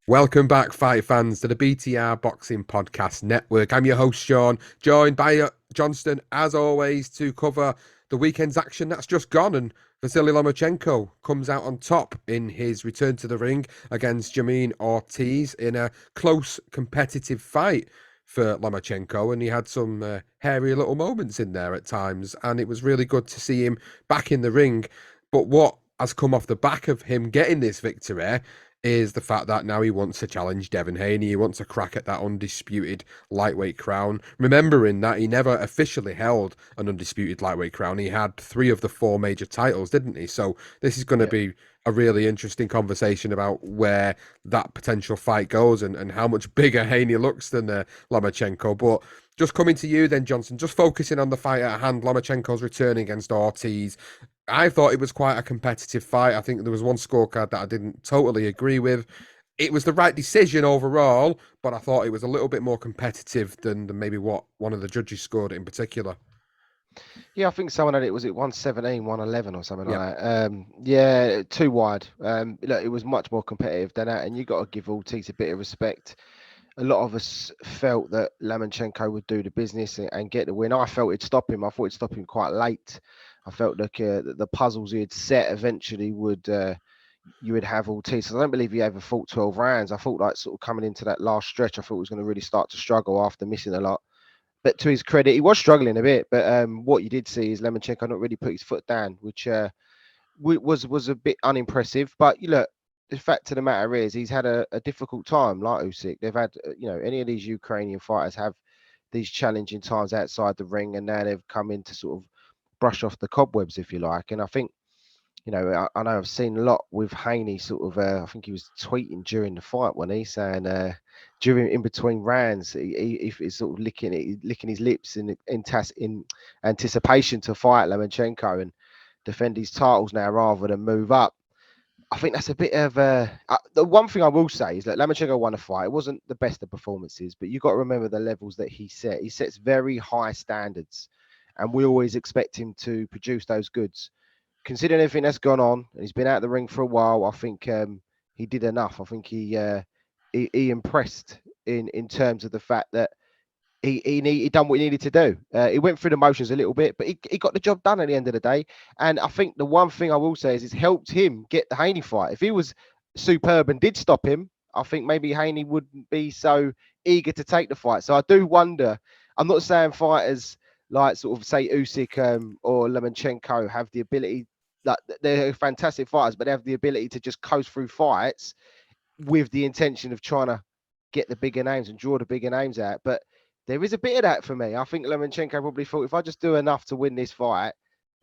Welcome back, fight fans, to the BTR Boxing Podcast Network. I'm your host, Sean, joined by Johnston, as always, to cover the weekend's action that's just gone. And Vasyl Lomachenko comes out on top in his return to the ring against Jamaine Ortiz in a close, competitive fight for Lomachenko. And he had some hairy little moments in there at times. And it was really good to see him back in the ring. But what has come off the back of him getting this victory is the fact that now he wants to challenge Devin Haney. He wants a crack at that undisputed lightweight crown. Remembering that he never officially held an undisputed lightweight crown. He had 3 of the 4 major titles, didn't he? So this is going to Yeah. be a really interesting conversation about where that potential fight goes and how much bigger Haney looks than Lomachenko. But just coming to you then, Johnson, just focusing on the fight at hand, Lomachenko's return against Ortiz. I thought it was quite a competitive fight. I think there was one scorecard that I didn't totally agree with. It was the right decision overall, but I thought it was a little bit more competitive than maybe what one of the judges scored in particular. Yeah, I think someone had it, was it 117, 111 or something Yeah. like that. Yeah, too wide. Look, it was much more competitive than that, and you got to give Ortiz a bit of respect. A lot of us felt that Lomachenko would do the business and get the win. I felt it'd stop him. I thought it'd stop him quite late. I felt like the puzzles he had set eventually would you would have Ortiz. So I don't believe he ever fought 12 rounds. I thought like sort of coming into that last stretch, I thought he was going to really start to struggle after missing a lot. But to his credit, he was struggling a bit. But what you did see is Lomachenko not really put his foot down, which was a bit unimpressive. But you look, the fact of the matter is, he's had a difficult time, like Usyk. They've had, any of these Ukrainian fighters have these challenging times outside the ring, and now they've come in to sort of brush off the cobwebs, if you like. And I think, I know I've seen a lot with Haney sort of. I think he was tweeting during the fight when he saying during in between rounds, he's sort of licking his lips in anticipation to fight Lomachenko and defend his titles now rather than move up. I think that's a bit of the one thing I will say is that Lomachenko won a fight. It wasn't the best of performances, but you've got to remember the levels that he set. He sets very high standards, and we always expect him to produce those goods. Considering everything that's gone on, and he's been out of the ring for a while, I think he did enough. I think he impressed in terms of the fact that he done what he needed to do. He went through the motions a little bit, but he got the job done at the end of the day. And I think the one thing I will say is it's helped him get the Haney fight. If he was superb and did stop him, I think maybe Haney wouldn't be so eager to take the fight. So I do wonder. I'm not saying fighters like sort of say Usyk or Lomachenko have the ability, like they're fantastic fighters, but they have the ability to just coast through fights with the intention of trying to get the bigger names and draw the bigger names out. But there is a bit of that for me. I think Lomachenko probably thought if I just do enough to win this fight,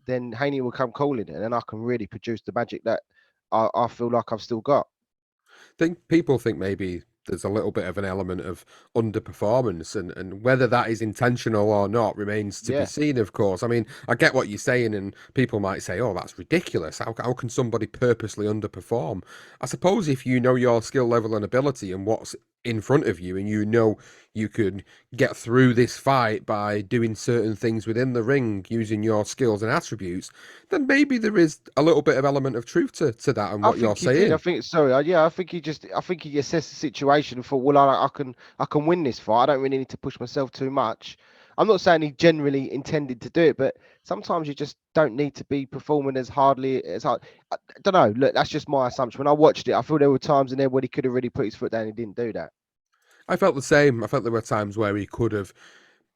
then Haney will come calling it, and then I can really produce the magic that I feel like I've still got. Think people think maybe there's a little bit of an element of underperformance and whether that is intentional or not remains to be Yeah. seen, of course. I mean, I get what you're saying, and people might say, oh, that's ridiculous. How can somebody purposely underperform? I suppose if you know your skill level and ability and what's in front of you, and you know you could get through this fight by doing certain things within the ring using your skills and attributes, then maybe there is a little bit of element of truth to that and I what you're think he did. I saying. think sorry. Yeah, I think he assessed the situation and thought, well, I can win this fight. I don't really need to push myself too much. I'm not saying he generally intended to do it, but sometimes you just don't need to be performing as hardly as hard. I don't know. Look, that's just my assumption. When I watched it, I feel there were times in there where he could have really put his foot down. He didn't do that. I felt the same. I felt there were times where he could have.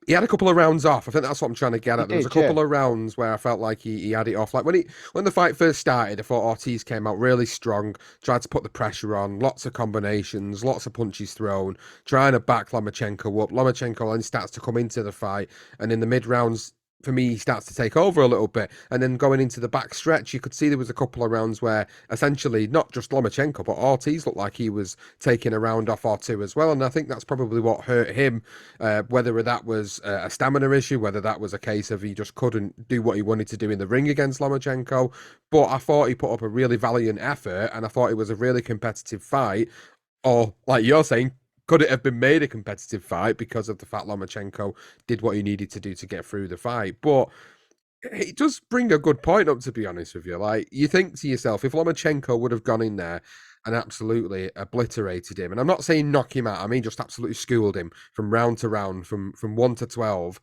He had a couple of rounds off. I think that's what I'm trying to get He at. There was a did, yeah. couple of rounds where I felt like he had it off. Like when the fight first started, I thought Ortiz came out really strong, tried to put the pressure on, lots of combinations, lots of punches thrown, trying to back Lomachenko up. Lomachenko then starts to come into the fight, and in the mid rounds, for me, he starts to take over a little bit. And then going into the back stretch, you could see there was a couple of rounds where essentially not just Lomachenko, but Ortiz looked like he was taking a round off or two as well. And I think that's probably what hurt him, whether that was a stamina issue, whether that was a case of he just couldn't do what he wanted to do in the ring against Lomachenko. But I thought he put up a really valiant effort, and I thought it was a really competitive fight. Or, like you're saying, could it have been made a competitive fight because of the fact Lomachenko did what he needed to do to get through the fight? But it does bring a good point up, to be honest with you. Like, you think to yourself, if Lomachenko would have gone in there and absolutely obliterated him. And I'm not saying knock him out. I mean just absolutely schooled him from round to round, from 1 to 12.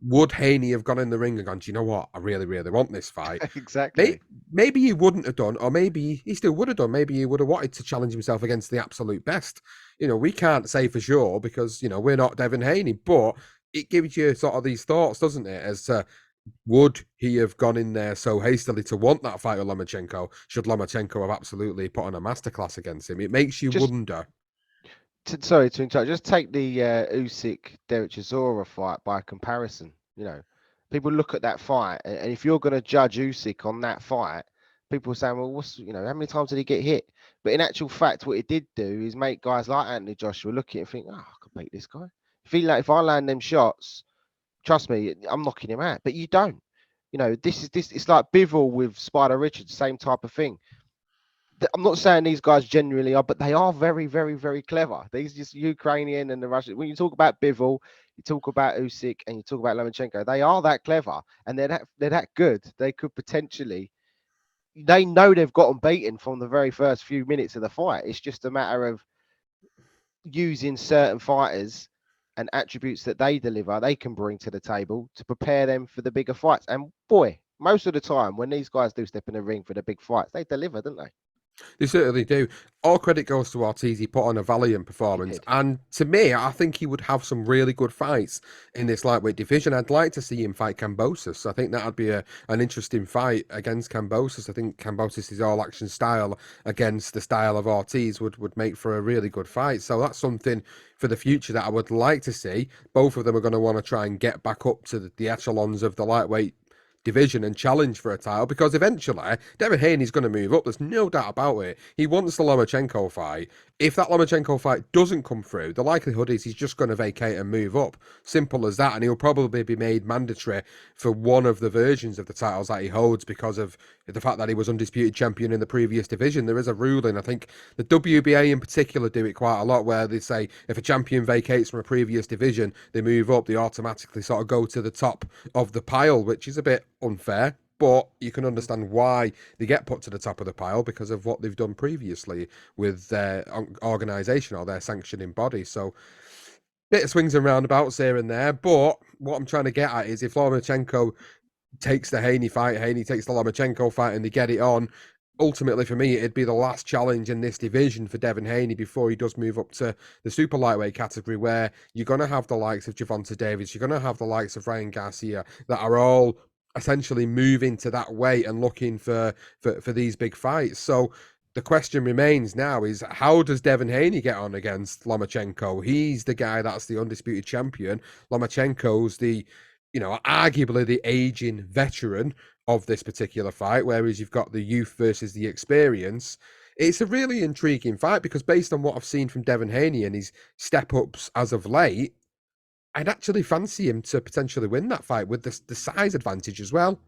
Would Haney have gone in the ring and gone, do you know what? I really, really want this fight. Exactly. Maybe he wouldn't have done, or maybe he still would have done. Maybe he would have wanted to challenge himself against the absolute best. We can't say for sure because, we're not Devin Haney, but it gives you sort of these thoughts, doesn't it? As to would he have gone in there so hastily to want that fight with Lomachenko? Should Lomachenko have absolutely put on a masterclass against him? It makes you Just wonder. sorry to interrupt. Just take the Usyk Derek Chisora fight by comparison. People look at that fight, and if you're going to judge Usyk on that fight, people are saying, well, how many times did he get hit? But in actual fact, what it did do is make guys like Anthony Joshua look at it and think, oh, I could beat this guy. If I land them shots, trust me, I'm knocking him out. But you don't. This. It's like Bivol with Spider Richards, same type of thing. I'm not saying these guys genuinely are, but they are very, very, very clever. These just Ukrainian and the Russian. When you talk about Bivol, you talk about Usyk, and you talk about Lomachenko. They are that clever, and they're that good. They could potentially. They know they've gotten beaten from the very first few minutes of the fight. It's just a matter of using certain fighters and attributes that they deliver, they can bring to the table to prepare them for the bigger fights. And boy, most of the time when these guys do step in the ring for the big fights, they deliver, don't they? They certainly do. All credit goes to Ortiz. He put on a valiant He performance. did. And to me, I think he would have some really good fights in this lightweight division. I'd like to see him fight Kambosos. I think that would be an interesting fight against Kambosos. I think Kambosos' all-action style against the style of Ortiz would make for a really good fight. So that's something for the future that I would like to see. Both of them are going to want to try and get back up to the echelons of the lightweight division and challenge for a title because eventually Devin Haney's going to move up. There's no doubt about it. He wants the Lomachenko fight. If that Lomachenko fight doesn't come through, the likelihood is he's just going to vacate and move up. Simple as that. And he'll probably be made mandatory for one of the versions of the titles that he holds because of the fact that he was undisputed champion in the previous division. There is a ruling. I think the WBA in particular do it quite a lot where they say if a champion vacates from a previous division, they move up, they automatically sort of go to the top of the pile, which is a bit unfair, but you can understand why they get put to the top of the pile because of what they've done previously with their organisation or their sanctioning body. So, bit of swings and roundabouts here and there, but what I'm trying to get at is if Lomachenko takes the Haney fight, Haney takes the Lomachenko fight, and they get it on. Ultimately, for me, it'd be the last challenge in this division for Devin Haney before he does move up to the super lightweight category, where you're going to have the likes of Gervonta Davis, you're going to have the likes of Ryan Garcia that are all essentially moving to that weight and looking for these big fights. So the question remains now is how does Devin Haney get on against Lomachenko? He's the guy that's the undisputed champion. Lomachenko's the arguably the aging veteran of this particular fight, whereas you've got the youth versus the experience. It's a really intriguing fight because based on what I've seen from Devin Haney and his step-ups as of late, I'd actually fancy him to potentially win that fight with the size advantage as well.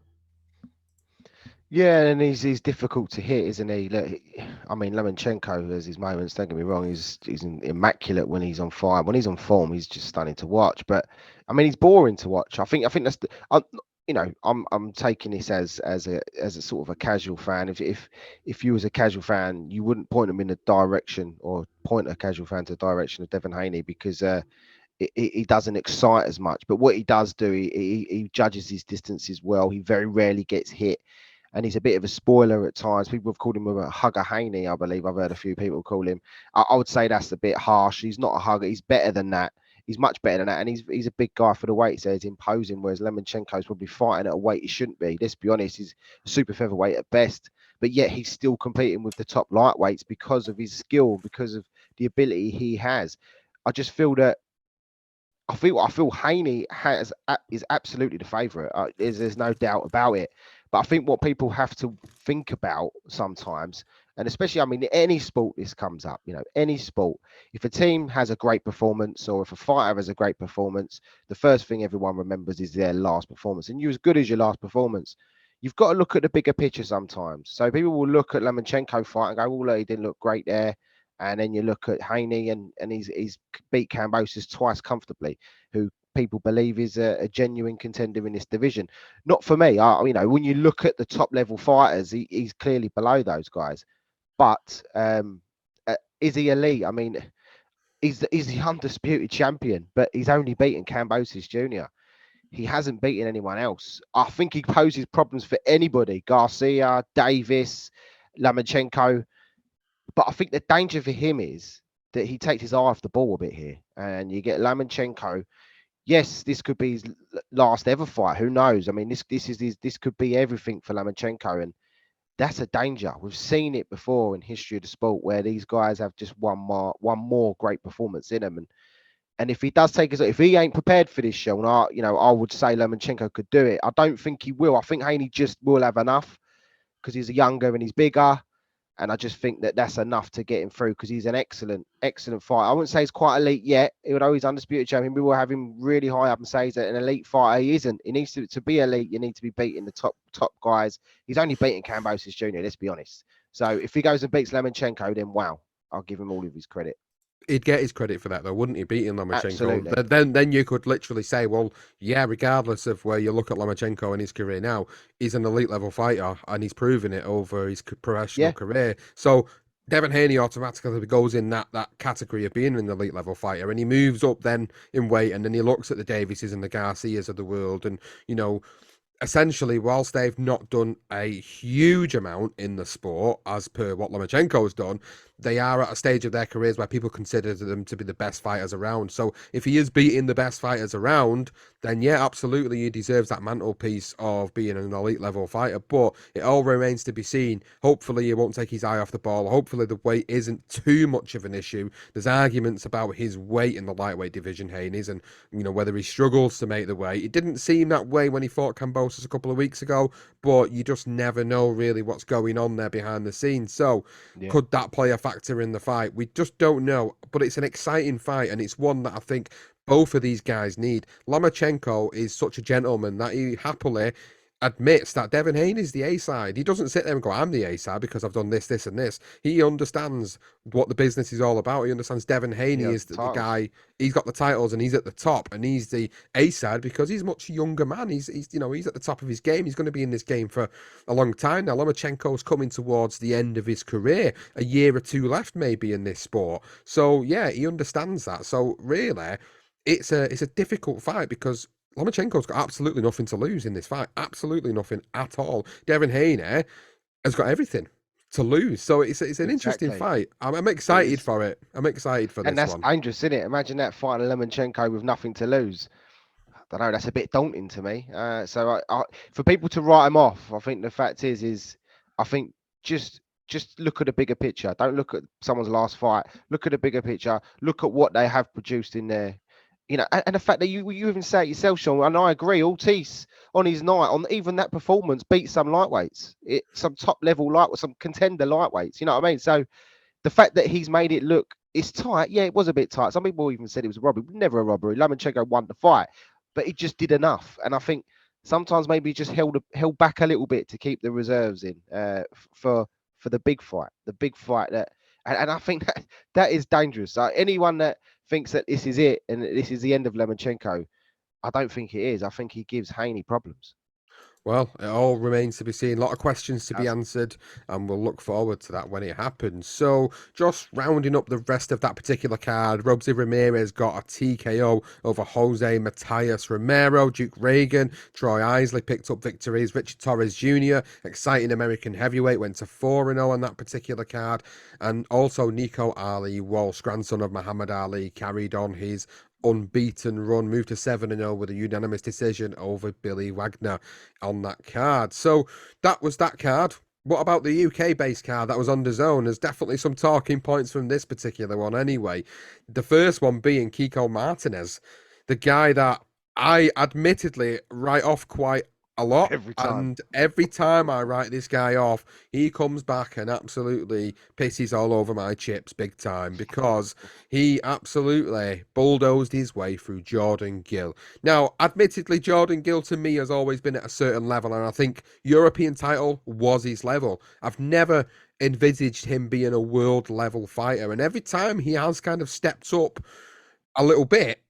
Yeah, and he's difficult to hit, isn't he? Look, I mean, Lomachenko has his moments. Don't get me wrong; he's immaculate when he's on fire. When he's on form, he's just stunning to watch. But I mean, he's boring to watch. I think that's I'm taking this as a sort of a casual fan. If you was a casual fan, you wouldn't point him in the direction or point a casual fan to the direction of Devin Haney because he doesn't excite as much. But what he does do, he judges his distances well. He very rarely gets hit. And he's a bit of a spoiler at times. People have called him a hugger Haney, I believe. I've heard a few people call him. I would say that's a bit harsh. He's not a hugger. He's better than that. He's much better than that. And he's a big guy for the weight, so he's imposing, whereas Lomachenko is probably fighting at a weight he shouldn't be. Let's be honest, he's a super featherweight at best. But yet he's still competing with the top lightweights because of his skill, because of the ability he has. I just feel that I feel Haney is absolutely the favourite. There's no doubt about it. But I think what people have to think about sometimes, and especially, I mean, any sport this comes up, any sport, if a team has a great performance or if a fighter has a great performance, the first thing everyone remembers is their last performance. And you're as good as your last performance. You've got to look at the bigger picture sometimes. So people will look at Lomachenko fight and go, oh, look, he didn't look great there. And then you look at Haney and he's beat Kambosos twice comfortably, who people believe is a genuine contender in this division. Not for me. When you look at the top level fighters, he's clearly below those guys. But is he elite? I mean, he's the undisputed champion, but he's only beaten Cambosis Jr. He hasn't beaten anyone else. I think he poses problems for anybody: Garcia, Davis, Lomachenko. But I think the danger for him is that he takes his eye off the ball a bit here, and you get Lomachenko. Yes, this could be his last ever fight. Who knows? I mean, this could be everything for Lomachenko, and that's a danger. We've seen it before in history of the sport where these guys have just one more great performance in them, and if he does take his, if he ain't prepared for this, Sean, I would say Lomachenko could do it. I don't think he will. I think Haney just will have enough because he's younger and he's bigger. And I just think that that's enough to get him through because he's an excellent, excellent fighter. I wouldn't say he's quite elite yet. Even though he's undisputed champion, we will have him really high up and say he's an elite fighter. He isn't. He needs to be elite. You need to be beating the top guys. He's only beating Cambosis Jr. Let's be honest. So if he goes and beats Lomachenko, then wow, I'll give him all of his credit. He'd get his credit for that, though, wouldn't he? Beating Lomachenko. Absolutely. Then you could literally say, well, yeah, regardless of where you look at Lomachenko in his career now, he's an elite level fighter, and he's proven it over his professional Yeah. career. So Devin Haney automatically goes in that category of being an elite level fighter, and he moves up then in weight, and then he looks at the Davises and the Garcias of the world, and essentially, whilst they've not done a huge amount in the sport, as per what Lomachenko's done, they are at a stage of their careers where people consider them to be the best fighters around. So if he is beating the best fighters around, then yeah, absolutely, he deserves that mantelpiece of being an elite level fighter. But it all remains to be seen. Hopefully, he won't take his eye off the ball. Hopefully, the weight isn't too much of an issue. There's arguments about his weight in the lightweight division, Haney's, and whether he struggles to make the weight. It didn't seem that way when he fought Cambosis a couple of weeks ago, but you just never know really what's going on there behind the scenes. So Yeah. could that play a factor in the fight? We just don't know, but it's an exciting fight, and it's one that I think both of these guys need. Lomachenko is such a gentleman that he happily admits that Devin Haney is the A side. He doesn't sit there and go, I'm the A side because I've done this, this, and this. He understands what the business is all about. He understands Devin Haney He has is the the titles. guy. He's got the titles and he's at the top, and he's the A side because he's a much younger man. He's he's at the top of his game. He's going to be in this game for a long time now. Lomachenko's coming towards the end of his career, a year or two left maybe in this sport. So yeah, he understands that. So really, it's a difficult fight because Lomachenko's got absolutely nothing to lose in this fight. Absolutely nothing at all. Devin Haney has got everything to lose. So it's an interesting Exactly. fight. I'm It excited is. for it. I'm excited for And this that's one. dangerous, isn't it? Imagine that fighting Lomachenko with nothing to lose. I don't know. That's a bit daunting to me. For people to write him off, I think the fact is, I think just just look at the bigger picture. Don't look at someone's last fight. Look at the bigger picture. Look at what they have produced in there. And the fact that you even say it yourself, Sean, and I agree. Ortiz on his night, on even that performance, beat some lightweights, some top level some contender lightweights. You know what I mean? So the fact that he's made it look it's tight, yeah, it was a bit tight. Some people even said it was a robbery. Never a robbery. Lomachenko won the fight, but he just did enough. And I think sometimes maybe he just held back a little bit to keep the reserves in for the big fight that. And I think that is dangerous. Anyone that thinks that this is it and that this is the end of Lomachenko, I don't think it is. I think he gives Haney problems. Well, it all remains to be seen. A lot of questions to be Does. answered, and we'll look forward to that when it happens. So, just rounding up the rest of that particular card, Robsy Ramirez got a TKO over Jose Matias Romero. Duke Reagan, Troy Isley picked up victories. Richard Torres Jr., exciting American heavyweight, went to 4-0 on that particular card. And also Nico Ali Walsh, grandson of Muhammad Ali, carried on his unbeaten run, moved to 7-0 with a unanimous decision over Billy Wagner on that card. So that was that card. What about the UK based card that was on the zone? There's definitely some talking points from this particular one anyway. The first one being Kiko Martinez, the guy that I admittedly write off quite a lot. Every time. And every time I write this guy off, he comes back and absolutely pisses all over my chips big time because he absolutely bulldozed his way through Jordan Gill. Now, admittedly, Jordan Gill to me has always been at a certain level, and I think European title was his level. I've never envisaged him being a world level fighter, and every time he has kind of stepped up a little bit,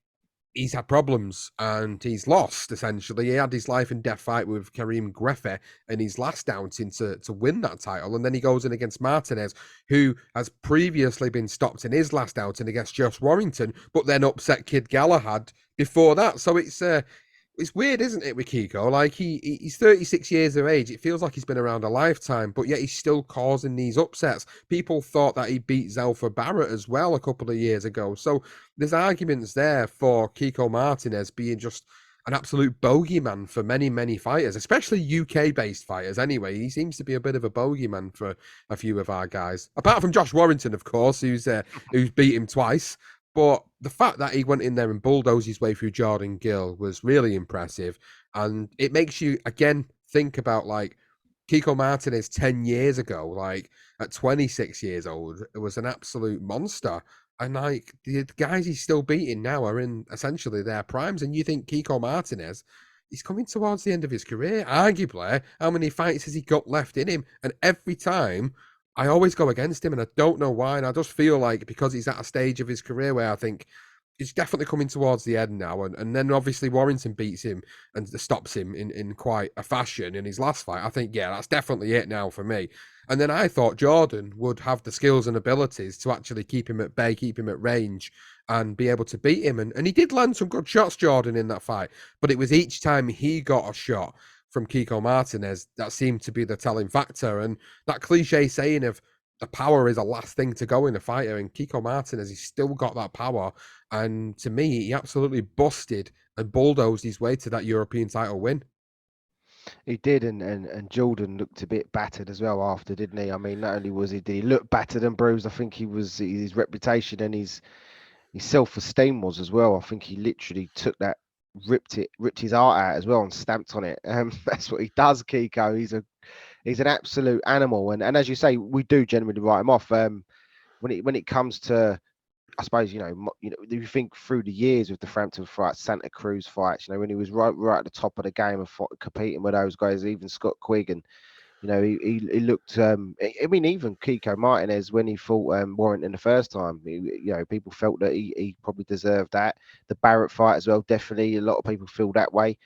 he's had problems and he's lost, essentially. He had his life and death fight with Kareem Griffith in his last outing to win that title. And then he goes in against Martinez, who has previously been stopped in his last outing against Josh Warrington, but then upset Kid Galahad before that. So it's weird, isn't it, with Kiko? Like he's 36 years of age. It feels like he's been around a lifetime, but yet he's still causing these upsets. People thought that he beat Zelfa Barrett as well a couple of years ago. So there's arguments there for Kiko Martinez being just an absolute bogeyman for many, many fighters, especially UK-based fighters. Anyway, he seems to be a bit of a bogeyman for a few of our guys, apart from Josh Warrington, of course, who's beat him twice. But the fact that he went in there and bulldozed his way through Jordan Gill was really impressive. And it makes you, again, think about like Kiko Martinez 10 years ago, like at 26 years old, it was an absolute monster. And like the guys he's still beating now are in essentially their primes. And you think Kiko Martinez, he's coming towards the end of his career. Arguably, how many fights has he got left in him? And every time I always go against him, and I don't know why. And I just feel like because he's at a stage of his career where I think he's definitely coming towards the end now. And then obviously Warrington beats him and stops him in quite a fashion in his last fight. I think, yeah, that's definitely it now for me. And then I thought Jordan would have the skills and abilities to actually keep him at bay, keep him at range, and be able to beat him. And he did land some good shots, Jordan, in that fight. But it was each time he got a shot from Kiko Martinez that seemed to be the telling factor. And that cliche saying of the power is the last thing to go in a fighter, and Kiko Martinez, he's still got that power. And to me, he absolutely busted and bulldozed his way to that European title win. He did, and Jordan looked a bit battered as well after, didn't he? I mean, not only did he look battered and bruised, I think his reputation and his self-esteem was as well. I think he literally took that, ripped his heart out as well, and stamped on it. That's what he does, Kiko. He's an absolute animal, and as you say, we do generally write him off. When it comes to, I suppose, you think through the years with the Frampton fights, Santa Cruz fights, when he was right at the top of the game of competing with those guys, even Scott Quigg, and he looked. I mean, even Kiko Martinez when he fought Warrington the first time, people felt that he probably deserved that. The Barrett fight as well, definitely a lot of people feel that way.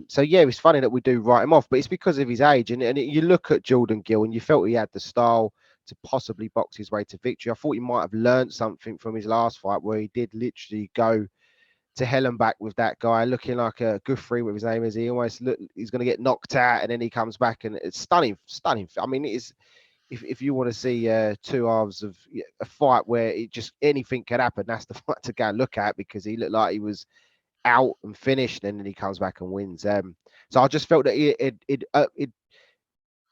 So yeah, it's funny that we do write him off, but it's because of his age. And you look at Jordan Gill, and you felt he had the style to possibly box his way to victory. I thought he might have learned something from his last fight, where he did literally go to hell and back with that guy, looking like a Guthrie, with his name is. He almost he's going to get knocked out, and then he comes back, and it's stunning. I mean, it is. If you want to see two halves of a fight where it just anything could happen, that's the fight to go and look at, because he looked like he was out and finished, and then he comes back and wins. So I just felt that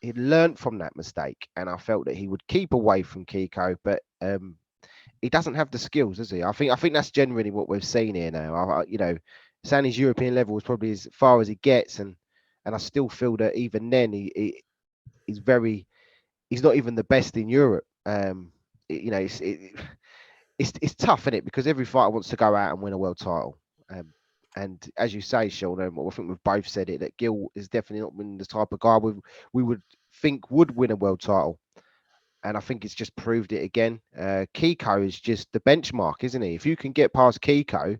he'd learned from that mistake, and I felt that he would keep away from Kiko, but he doesn't have the skills, does he? I think that's generally what we've seen here now. Saying his European level is probably as far as he gets, and I still feel that even then he's not even the best in Europe. It's tough, isn't it? Because every fighter wants to go out and win a world title. And as you say, Sean, I think we've both said it, that Gill is definitely not been the type of guy we would think would win a world title. And I think it's just proved it again. Kiko is just the benchmark, isn't he? If you can get past Kiko,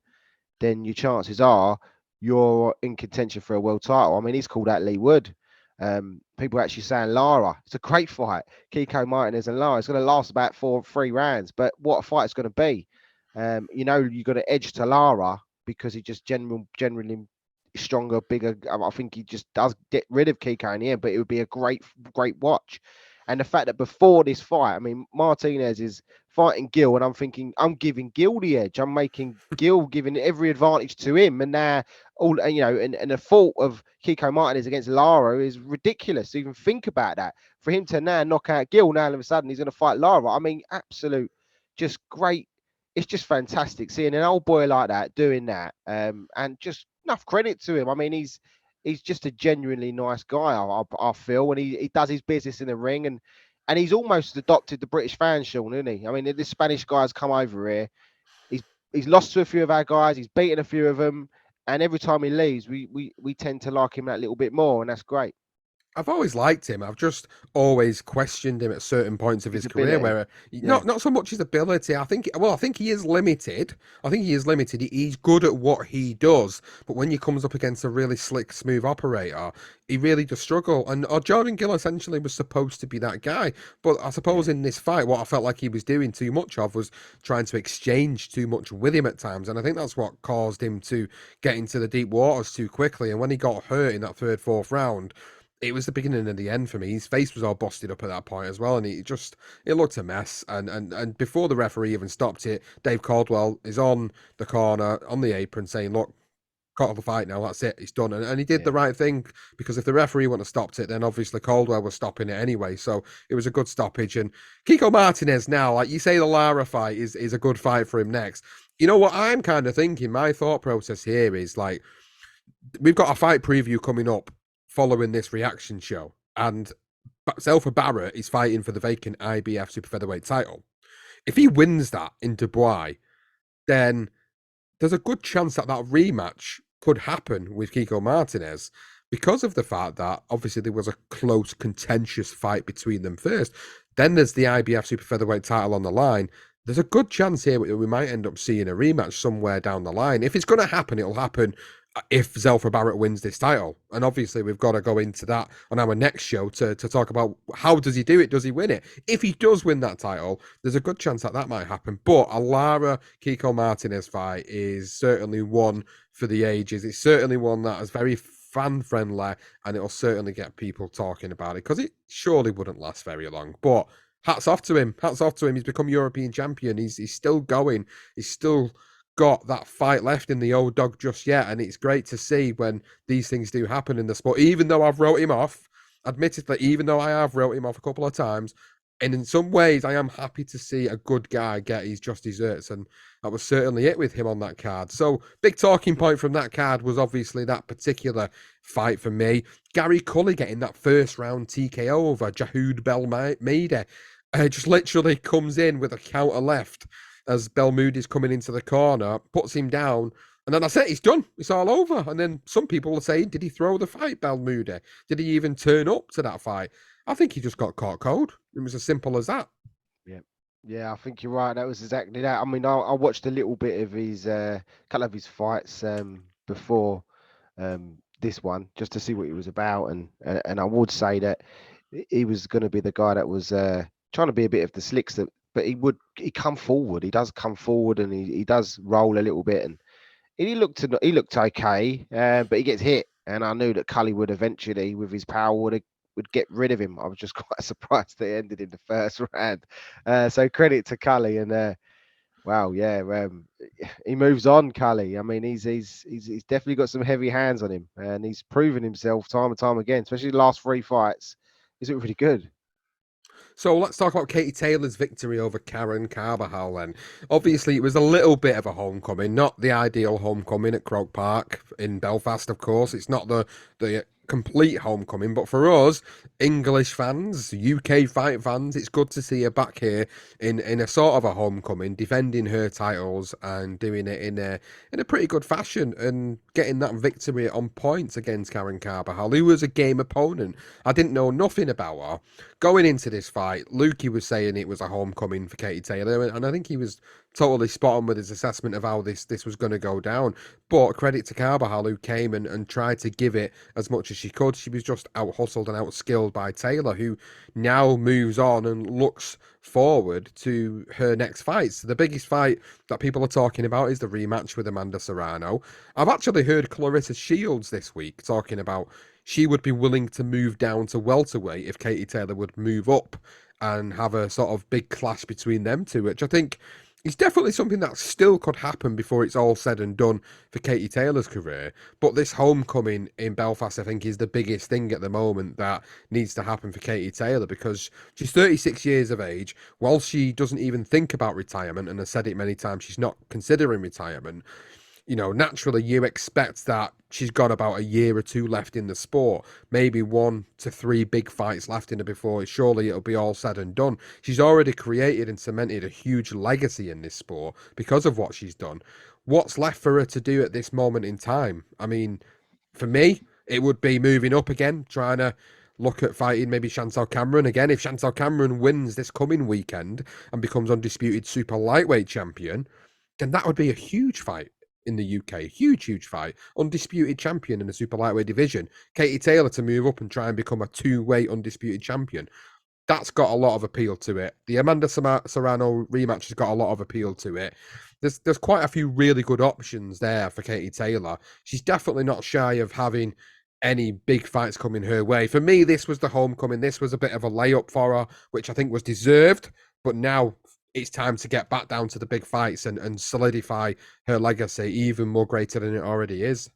then your chances are you're in contention for a world title. I mean, he's called out Lee Wood. People are actually saying Lara. It's a great fight. Kiko Martinez and Lara. It's going to last about 3 rounds, but what a fight it's going to be. You've got to edge to Lara because he just generally stronger, bigger. I think he just does get rid of Kiko in the end, but it would be a great watch. And the fact that before this fight, I mean, Martinez is fighting Gill, and I'm thinking, I'm giving Gill the edge. I'm making Gill giving every advantage to him. And now, and the fault of Kiko Martinez against Lara is ridiculous to even think about that. For him to now knock out Gill, now all of a sudden he's going to fight Lara. I mean, absolute, just great. It's just fantastic seeing an old boy like that doing that. And just enough credit to him. I mean, he's just a genuinely nice guy, I feel, and he does his business in the ring, and he's almost adopted the British fans, Sean, isn't he? I mean, this Spanish guy's come over here. He's lost to a few of our guys. He's beaten a few of them, and every time he leaves, we tend to like him that little bit more, and that's great. I've always liked him. I've just always questioned him at certain points of His his career ability. where Yeah, not so much his ability. I think he is limited. I think he is limited. He's good at what he does, but when he comes up against a really slick, smooth operator, he really does struggle. And Jordan Gill essentially was supposed to be that guy, but I suppose yeah, in this fight, what I felt like he was doing too much of was trying to exchange too much with him at times, and I think that's what caused him to get into the deep waters too quickly. And when he got hurt in that third, fourth round, it was the beginning of the end for me. His face was all busted up at that point as well, and it looked a mess. And before the referee even stopped it, Dave Caldwell is on the corner on the apron saying, "Look, cut off the fight now. That's it. It's done." And he did the yeah, right thing, because if the referee wouldn't have stopped it, then obviously Caldwell was stopping it anyway. So it was a good stoppage. And Kiko Martinez now, like you say, the Lara fight is a good fight for him next. You know what I'm kind of thinking? My thought process here is like, we've got a fight preview coming up following this reaction show, and Zelfa Barrett is fighting for the vacant IBF super featherweight title. If he wins that in Dubai, then there's a good chance that that rematch could happen with Kiko Martinez, because of the fact that obviously there was a close, contentious fight between them first. Then there's the IBF super featherweight title on the line. There's a good chance here we might end up seeing a rematch somewhere down the line. If it's going to happen, it'll happen if Zelfa Barrett wins this title. And obviously we've got to go into that on our next show to talk about how does he do it? Does he win it? If he does win that title, there's a good chance that that might happen. But a Lara Kiko Martinez fight is certainly one for the ages. It's certainly one that is very fan friendly, and it'll certainly get people talking about it, because it surely wouldn't last very long. But hats off to him. Hats off to him. He's become European champion. He's still going. He's still got that fight left in the old dog just yet. And it's great to see when these things do happen in the sport. Even though I've wrote him off, admittedly, even though I have wrote him off a couple of times, and in some ways, I am happy to see a good guy get his just desserts. And that was certainly it with him on that card. So, big talking point from that card was obviously that particular fight for me. Gary Cully getting that first round TKO over Jahood Belmadi. Just literally comes in with a counter left as Belmudi's coming into the corner, puts him down, and then that's it. He's done. It's all over. And then some people are saying, did he throw the fight, Belmudi? Did he even turn up to that fight? I think he just got caught cold. It was as simple as that. yeah. Yeah, I think you're right. That was exactly that. I mean, I watched a little bit of his couple of his fights before this one, just to see what he was about, and I would say that he was going to be the guy that was trying to be a bit of the slicks, that, but he come forward. He does come forward, and he does roll a little bit, and he looked okay, but he gets hit, and I knew that Cully would eventually, with his power, would get rid of him. I was just quite surprised that it ended in the first round. So credit to Cully, and wow, yeah, he moves on, Cully. I mean, he's definitely got some heavy hands on him, and he's proven himself time and time again, especially the last three fights. He's looked really good. So let's talk about Katie Taylor's victory over Karen Carvajal then. Obviously, it was a little bit of a homecoming, not the ideal homecoming at Croke Park in Belfast, of course. It's not the complete homecoming, but for us, English fans, UK fight fans, it's good to see her back here in a sort of a homecoming, defending her titles and doing it in a pretty good fashion, and getting that victory on points against Karen Carvajal, who was a game opponent. I didn't know nothing about her. Going into this fight, Lukey was saying it was a homecoming for Katie Taylor, and I think he was totally spot on with his assessment of how this was going to go down. But credit to Carvajal, who came and tried to give it as much as she could. She was just out hustled and out skilled by Taylor, who now moves on and looks forward to her next fights. The biggest fight that people are talking about is the rematch with Amanda Serrano. I've actually heard Clarissa Shields this week talking about she would be willing to move down to welterweight if Katie Taylor would move up and have a sort of big clash between them two, which I think is definitely something that still could happen before it's all said and done for Katie Taylor's career. But this homecoming in Belfast, I think, is the biggest thing at the moment that needs to happen for Katie Taylor, because she's 36 years of age. While she doesn't even think about retirement, and has said it many times, she's not considering retirement. Naturally you expect that she's got about a year or two left in the sport, maybe 1 to 3 big fights left in her before surely it'll be all said and done. She's already created and cemented a huge legacy in this sport because of what she's done. What's left for her to do at this moment in time? I mean, for me, it would be moving up again, trying to look at fighting maybe Chantal Cameron again. If Chantal Cameron wins this coming weekend and becomes undisputed super lightweight champion, then that would be a huge fight in the UK. Huge, huge fight. Undisputed champion in the super lightweight division. Katie Taylor to move up and try and become a two-weight undisputed champion. That's got a lot of appeal to it. The Amanda Serrano rematch has got a lot of appeal to it. There's quite a few really good options there for Katie Taylor. She's definitely not shy of having any big fights coming her way. For me, this was the homecoming. This was a bit of a layup for her, which I think was deserved. But now it's time to get back down to the big fights and solidify her legacy even more greater than it already is.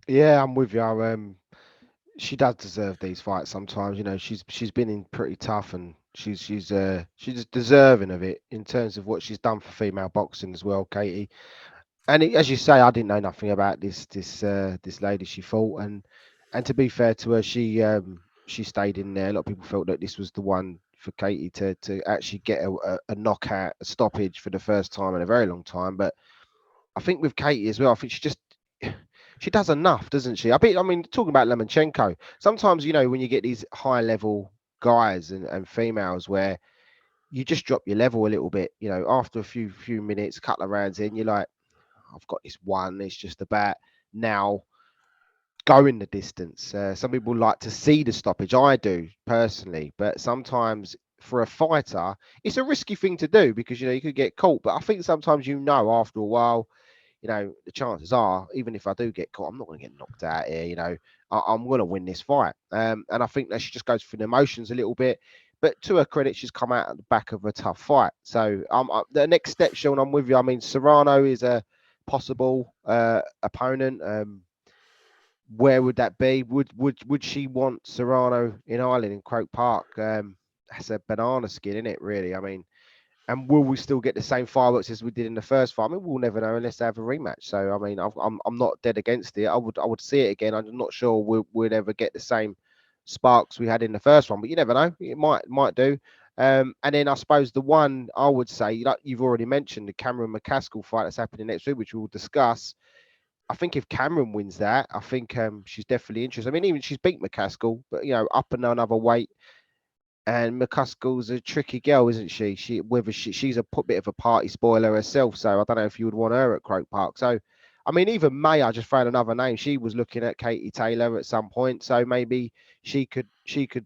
Yeah, I'm with you. She does deserve these fights sometimes. She's been in pretty tough, and she's deserving of it in terms of what she's done for female boxing as well, Katie. And as you say, I didn't know nothing about this lady she fought, and to be fair to her, she stayed in there. A lot of people felt that this was the one for Katie to actually get a knockout, a stoppage for the first time in a very long time. But I think with Katie as well, I think she does enough, doesn't she? I mean, talking about Lomachenko, sometimes when you get these high level guys and females where you just drop your level a little bit, after a few minutes, couple of rounds in, you're like, I've got this one. It's just about now going the distance. Some people like to see the stoppage. I do personally, but sometimes for a fighter, it's a risky thing to do because you could get caught. But I think sometimes after a while, the chances are, even if I do get caught, I'm not going to get knocked out here. I'm going to win this fight. And I think that she just goes through the emotions a little bit. But to her credit, she's come out at the back of a tough fight. So the next step, Sean, I'm with you. I mean, Serrano is a possible opponent. Where would that be? Would she want Serrano in Ireland in Croke Park? That's a banana skin, isn't it? Really, I mean, and will we still get the same fireworks as we did in the first fight? I mean, we'll never know unless they have a rematch. So, I mean, I'm not dead against it. I would see it again. I'm not sure we'd ever get the same sparks we had in the first one, but you never know. It might do. And then I suppose the one I would say, like you've already mentioned, the Cameron McCaskill fight that's happening next week, which we'll discuss. I think if Cameron wins that, I think she's definitely interested. I mean, even she's beat McCaskill, but up and another weight. And McCaskill's a tricky girl, isn't she? She's a bit of a party spoiler herself. So I don't know if you would want her at Croke Park. So, I mean, even May, I just found another name. She was looking at Katie Taylor at some point, so maybe she could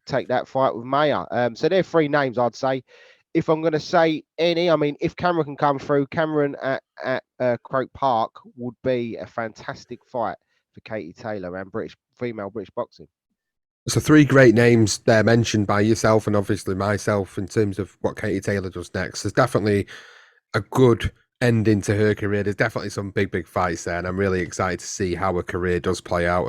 take that fight with Maya. So they're three names I'd say. If I'm going to say any, I mean, if Cameron can come through, Cameron at Croke Park would be a fantastic fight for Katie Taylor and female British boxing. So three great names there mentioned by yourself and obviously myself in terms of what Katie Taylor does next. There's definitely a good ending to her career. There's definitely some big, big fights there, and I'm really excited to see how her career does play out.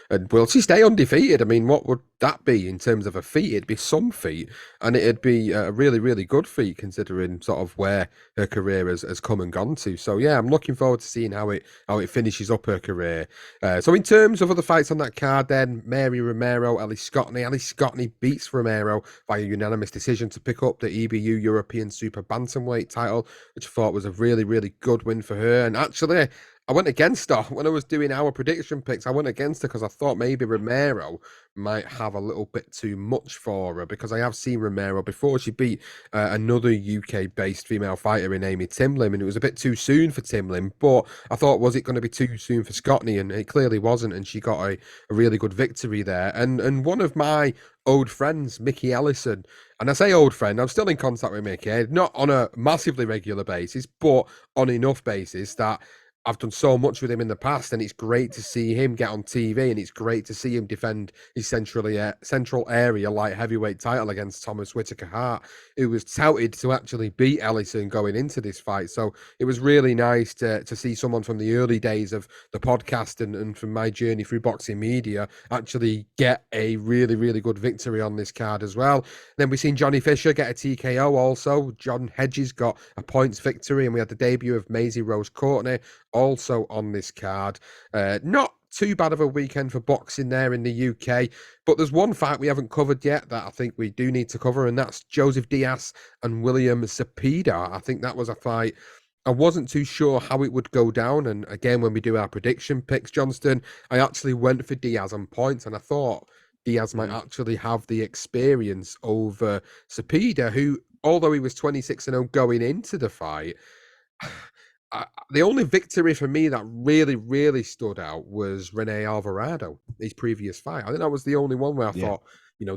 And will she stay undefeated? I mean, what would that be in terms of a feat? It'd be some feat, and it'd be a really, really good feat considering sort of where her career has come and gone to. So yeah, I'm looking forward to seeing how it finishes up her career. So in terms of other fights on that card, then Mary Romero, Ellie Scottney. Ellie Scottney beats Romero by a unanimous decision to pick up the EBU European Super Bantamweight title, which I thought was a really, really good win for her. And actually, I went against her when I was doing our prediction picks. I went against her because I thought maybe Romero might have a little bit too much for her because I have seen Romero before. She beat another UK-based female fighter in Amy Timlin, and it was a bit too soon for Timlin. But I thought, was it going to be too soon for Scottney? And it clearly wasn't, and she got a really good victory there. And one of my old friends, Mickey Ellison, and I say old friend, I'm still in contact with Mickey, not on a massively regular basis, but on enough basis that I've done so much with him in the past, and it's great to see him get on TV, and it's great to see him defend his central area light heavyweight title against Thomas Whitaker Hart, who was touted to actually beat Ellison going into this fight. So it was really nice to see someone from the early days of the podcast and from my journey through boxing media actually get a really, really good victory on this card as well. Then we've seen Johnny Fisher get a TKO also. John Hedges got a points victory, and we had the debut of Maisie Rose Courtney also on this card. Not too bad of a weekend for boxing there in the UK, but there's one fight we haven't covered yet that I think we do need to cover, and that's Joseph Diaz and William Cepeda. I think that was a fight I wasn't too sure how it would go down, and again, when we do our prediction picks, Johnston, I actually went for Diaz on points, and I thought Diaz might Mm. actually have the experience over Cepeda, who, although he was 26-0 going into the fight, the only victory for me that really, really stood out was Rene Alvarado, his previous fight. I think that was the only one where I Yeah. thought,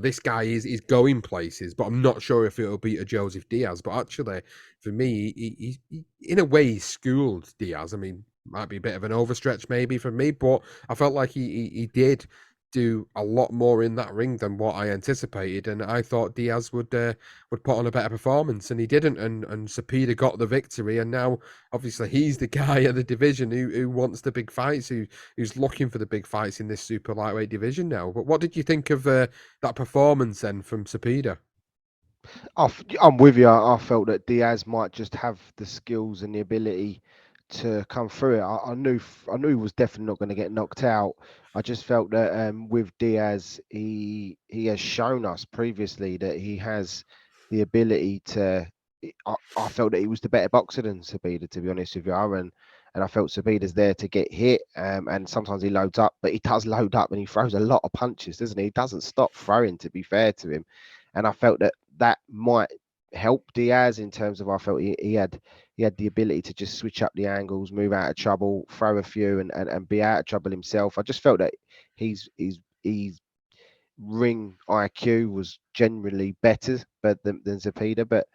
this guy is going places, but I'm not sure if it'll beat a Joseph Diaz. But actually, for me, he in a way, he schooled Diaz. I mean, might be a bit of an overstretch maybe for me, but I felt like he did do a lot more in that ring than what I anticipated, and I thought Diaz would put on a better performance, and he didn't, and Cepeda got the victory, and now obviously he's the guy of the division who wants the big fights, who's looking for the big fights in this super lightweight division now. But what did you think of that performance then from Cepeda? I'm with you. I felt that Diaz might just have the skills and the ability to come through it. I knew he was definitely not going to get knocked out. I just felt that with Diaz, he has shown us previously that he has the ability to. I felt that he was the better boxer than Sabida, to be honest with you, and I felt Sabida's there to get hit, and sometimes he loads up, but he does load up and he throws a lot of punches, doesn't he? He doesn't stop throwing, to be fair to him, and I felt that might help Diaz in terms of I felt he had the ability to just switch up the angles, move out of trouble, throw a few, and be out of trouble himself. I just felt that he's ring IQ was generally better than Zapida, but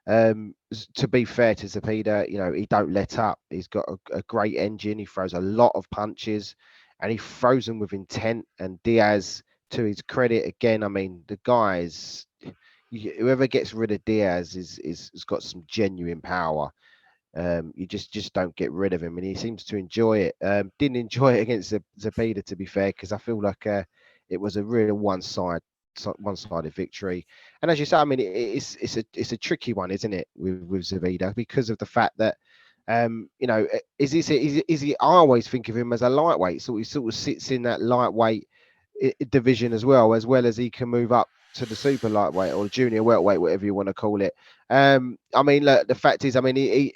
to be fair to Zapida, he don't let up. He's got a great engine. He throws a lot of punches, and he throws them with intent. And Diaz, to his credit, again, I mean, the guys, whoever gets rid of Diaz is has got some genuine power. You just don't get rid of him, and he seems to enjoy it. Didn't enjoy it against Zabida, to be fair, because I feel like it was a real one-sided victory. And as you say, I mean, it's a tricky one, isn't it, with Zabida, because of the fact that is he? I always think of him as a lightweight, so he sort of sits in that lightweight division as well as he can move up to the super lightweight or junior welterweight, whatever you want to call it. I mean, look, the fact is, I mean,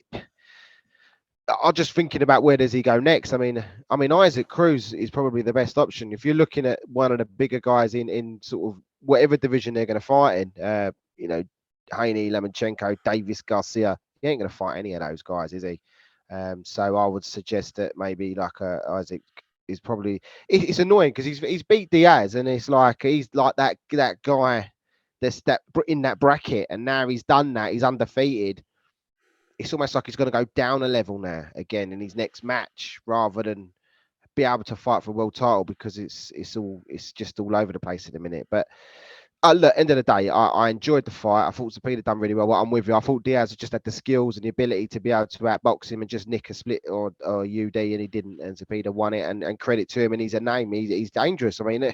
I'm just thinking about where does he go next. I mean, Isaac Cruz is probably the best option if you're looking at one of the bigger guys in sort of whatever division they're going to fight in. Haney, Lomachenko, Davis, Garcia. He ain't going to fight any of those guys, is he? So I would suggest that maybe like Isaac is probably. It's annoying because he's beat Diaz and it's like he's like that guy that's that in that bracket, and now he's done that. He's undefeated. It's almost like he's going to go down a level now again in his next match rather than be able to fight for a world title because it's just all over the place at the minute. But look, end of the day, I enjoyed the fight. I thought Zapata done really well. I'm with you. I thought Diaz just had the skills and the ability to be able to outbox him and just nick a split or UD, and he didn't. And Zapata won it, and credit to him. And he's a name. He's dangerous. I mean,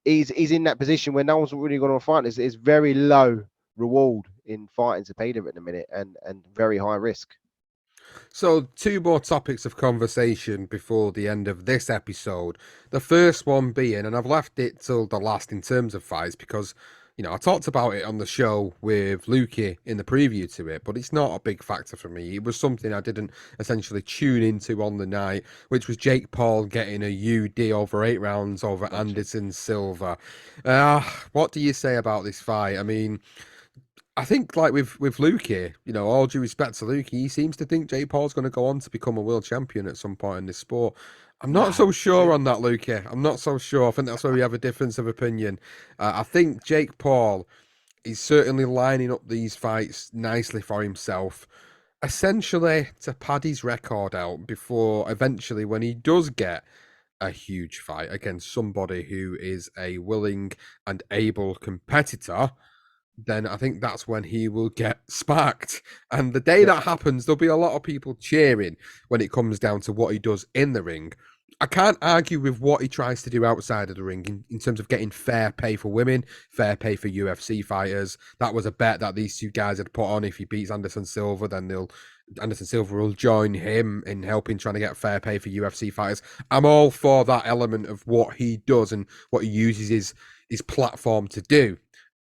he's in that position where no one's really going to fight. It's very low reward in fighting Zapata at the minute, and very high risk. So, two more topics of conversation before the end of this episode. The first one being, and I've left it till the last in terms of fights because, I talked about it on the show with Lukey in the preview to it, but it's not a big factor for me. It was something I didn't essentially tune into on the night, which was Jake Paul getting a UD over 8 rounds over Gotcha. Anderson Silva. What do you say about this fight? I mean, I think like with Luke here, all due respect to Luke, he seems to think Jake Paul's going to go on to become a world champion at some point in this sport. I'm not Nah, so sure on that, Luke. I'm not so sure. I think that's where we have a difference of opinion. I think Jake Paul is certainly lining up these fights nicely for himself, essentially to pad his record out before eventually, when he does get a huge fight against somebody who is a willing and able competitor, then I think that's when he will get sparked. And the day yep. that happens, there'll be a lot of people cheering when it comes down to what he does in the ring. I can't argue with what he tries to do outside of the ring in terms of getting fair pay for women, fair pay for UFC fighters. That was a bet that these two guys had put on. If he beats Anderson Silva, then Anderson Silva will join him in helping trying to get fair pay for UFC fighters. I'm all for that element of what he does and what he uses his platform to do.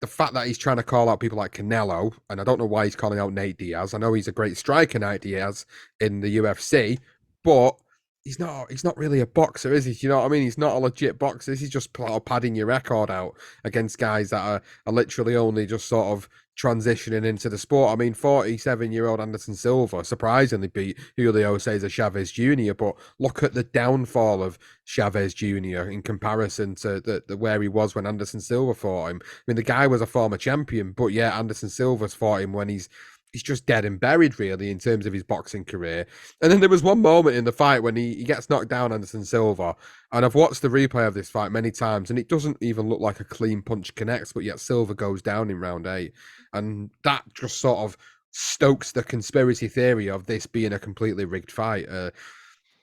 The fact that he's trying to call out people like Canelo, and I don't know why he's calling out Nate Diaz. I know he's a great striker, Nate Diaz, in the UFC, but he's not really a boxer, is he? You know what I mean? He's not a legit boxer. He's just padding your record out against guys that are literally only just sort of transitioning into the sport. I mean, 47-year-old Anderson Silva surprisingly beat Julio Cesar Chavez Jr., but look at the downfall of Chavez Jr. in comparison to the where he was when Anderson Silva fought him. I mean, the guy was a former champion, but yeah, Anderson Silva's fought him when he's just dead and buried, really, in terms of his boxing career. And then there was one moment in the fight when he gets knocked down, Anderson Silva. And I've watched the replay of this fight many times, and it doesn't even look like a clean punch connects, but yet Silva goes down in round 8. And that just sort of stokes the conspiracy theory of this being a completely rigged fight.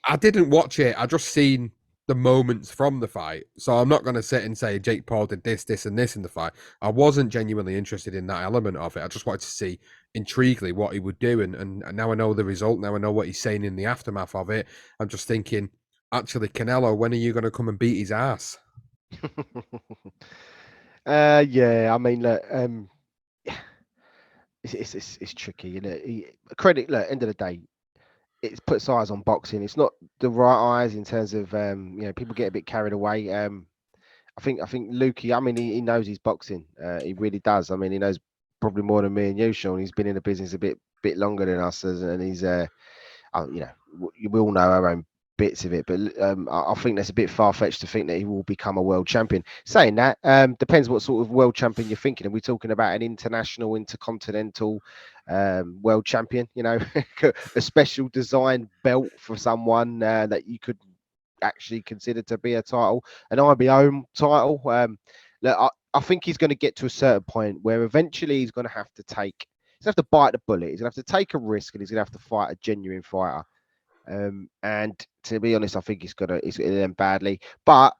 I didn't watch it. I just seen the moments from the fight. So I'm not going to sit and say Jake Paul did this, this, and this in the fight. I wasn't genuinely interested in that element of it. I just wanted to see intriguingly what he would do. And now I know the result. Now I know what he's saying in the aftermath of it. I'm just thinking, actually, Canelo, when are you going to come and beat his ass? Yeah, I mean, look, it's tricky, you know. Credit, look, end of the day, it's puts eyes on boxing. It's not the right eyes in terms of people get a bit carried away. I think Lukey, I mean, he knows his boxing. He really does. I mean, he knows probably more than me and you, Sean. He's been in the business a bit longer than us, and he's we all know our own bits of it, but I think that's a bit far fetched to think that he will become a world champion. Saying that, depends what sort of world champion you're thinking. Are we talking about an international, intercontinental world champion? You know, a special design belt for someone that you could actually consider to be a title, an IBO title. Look, I think he's going to get to a certain point where eventually he's going to have to bite the bullet. He's going to have to take a risk, and he's going to have to fight a genuine fighter. And to be honest, I think he's going to end badly. But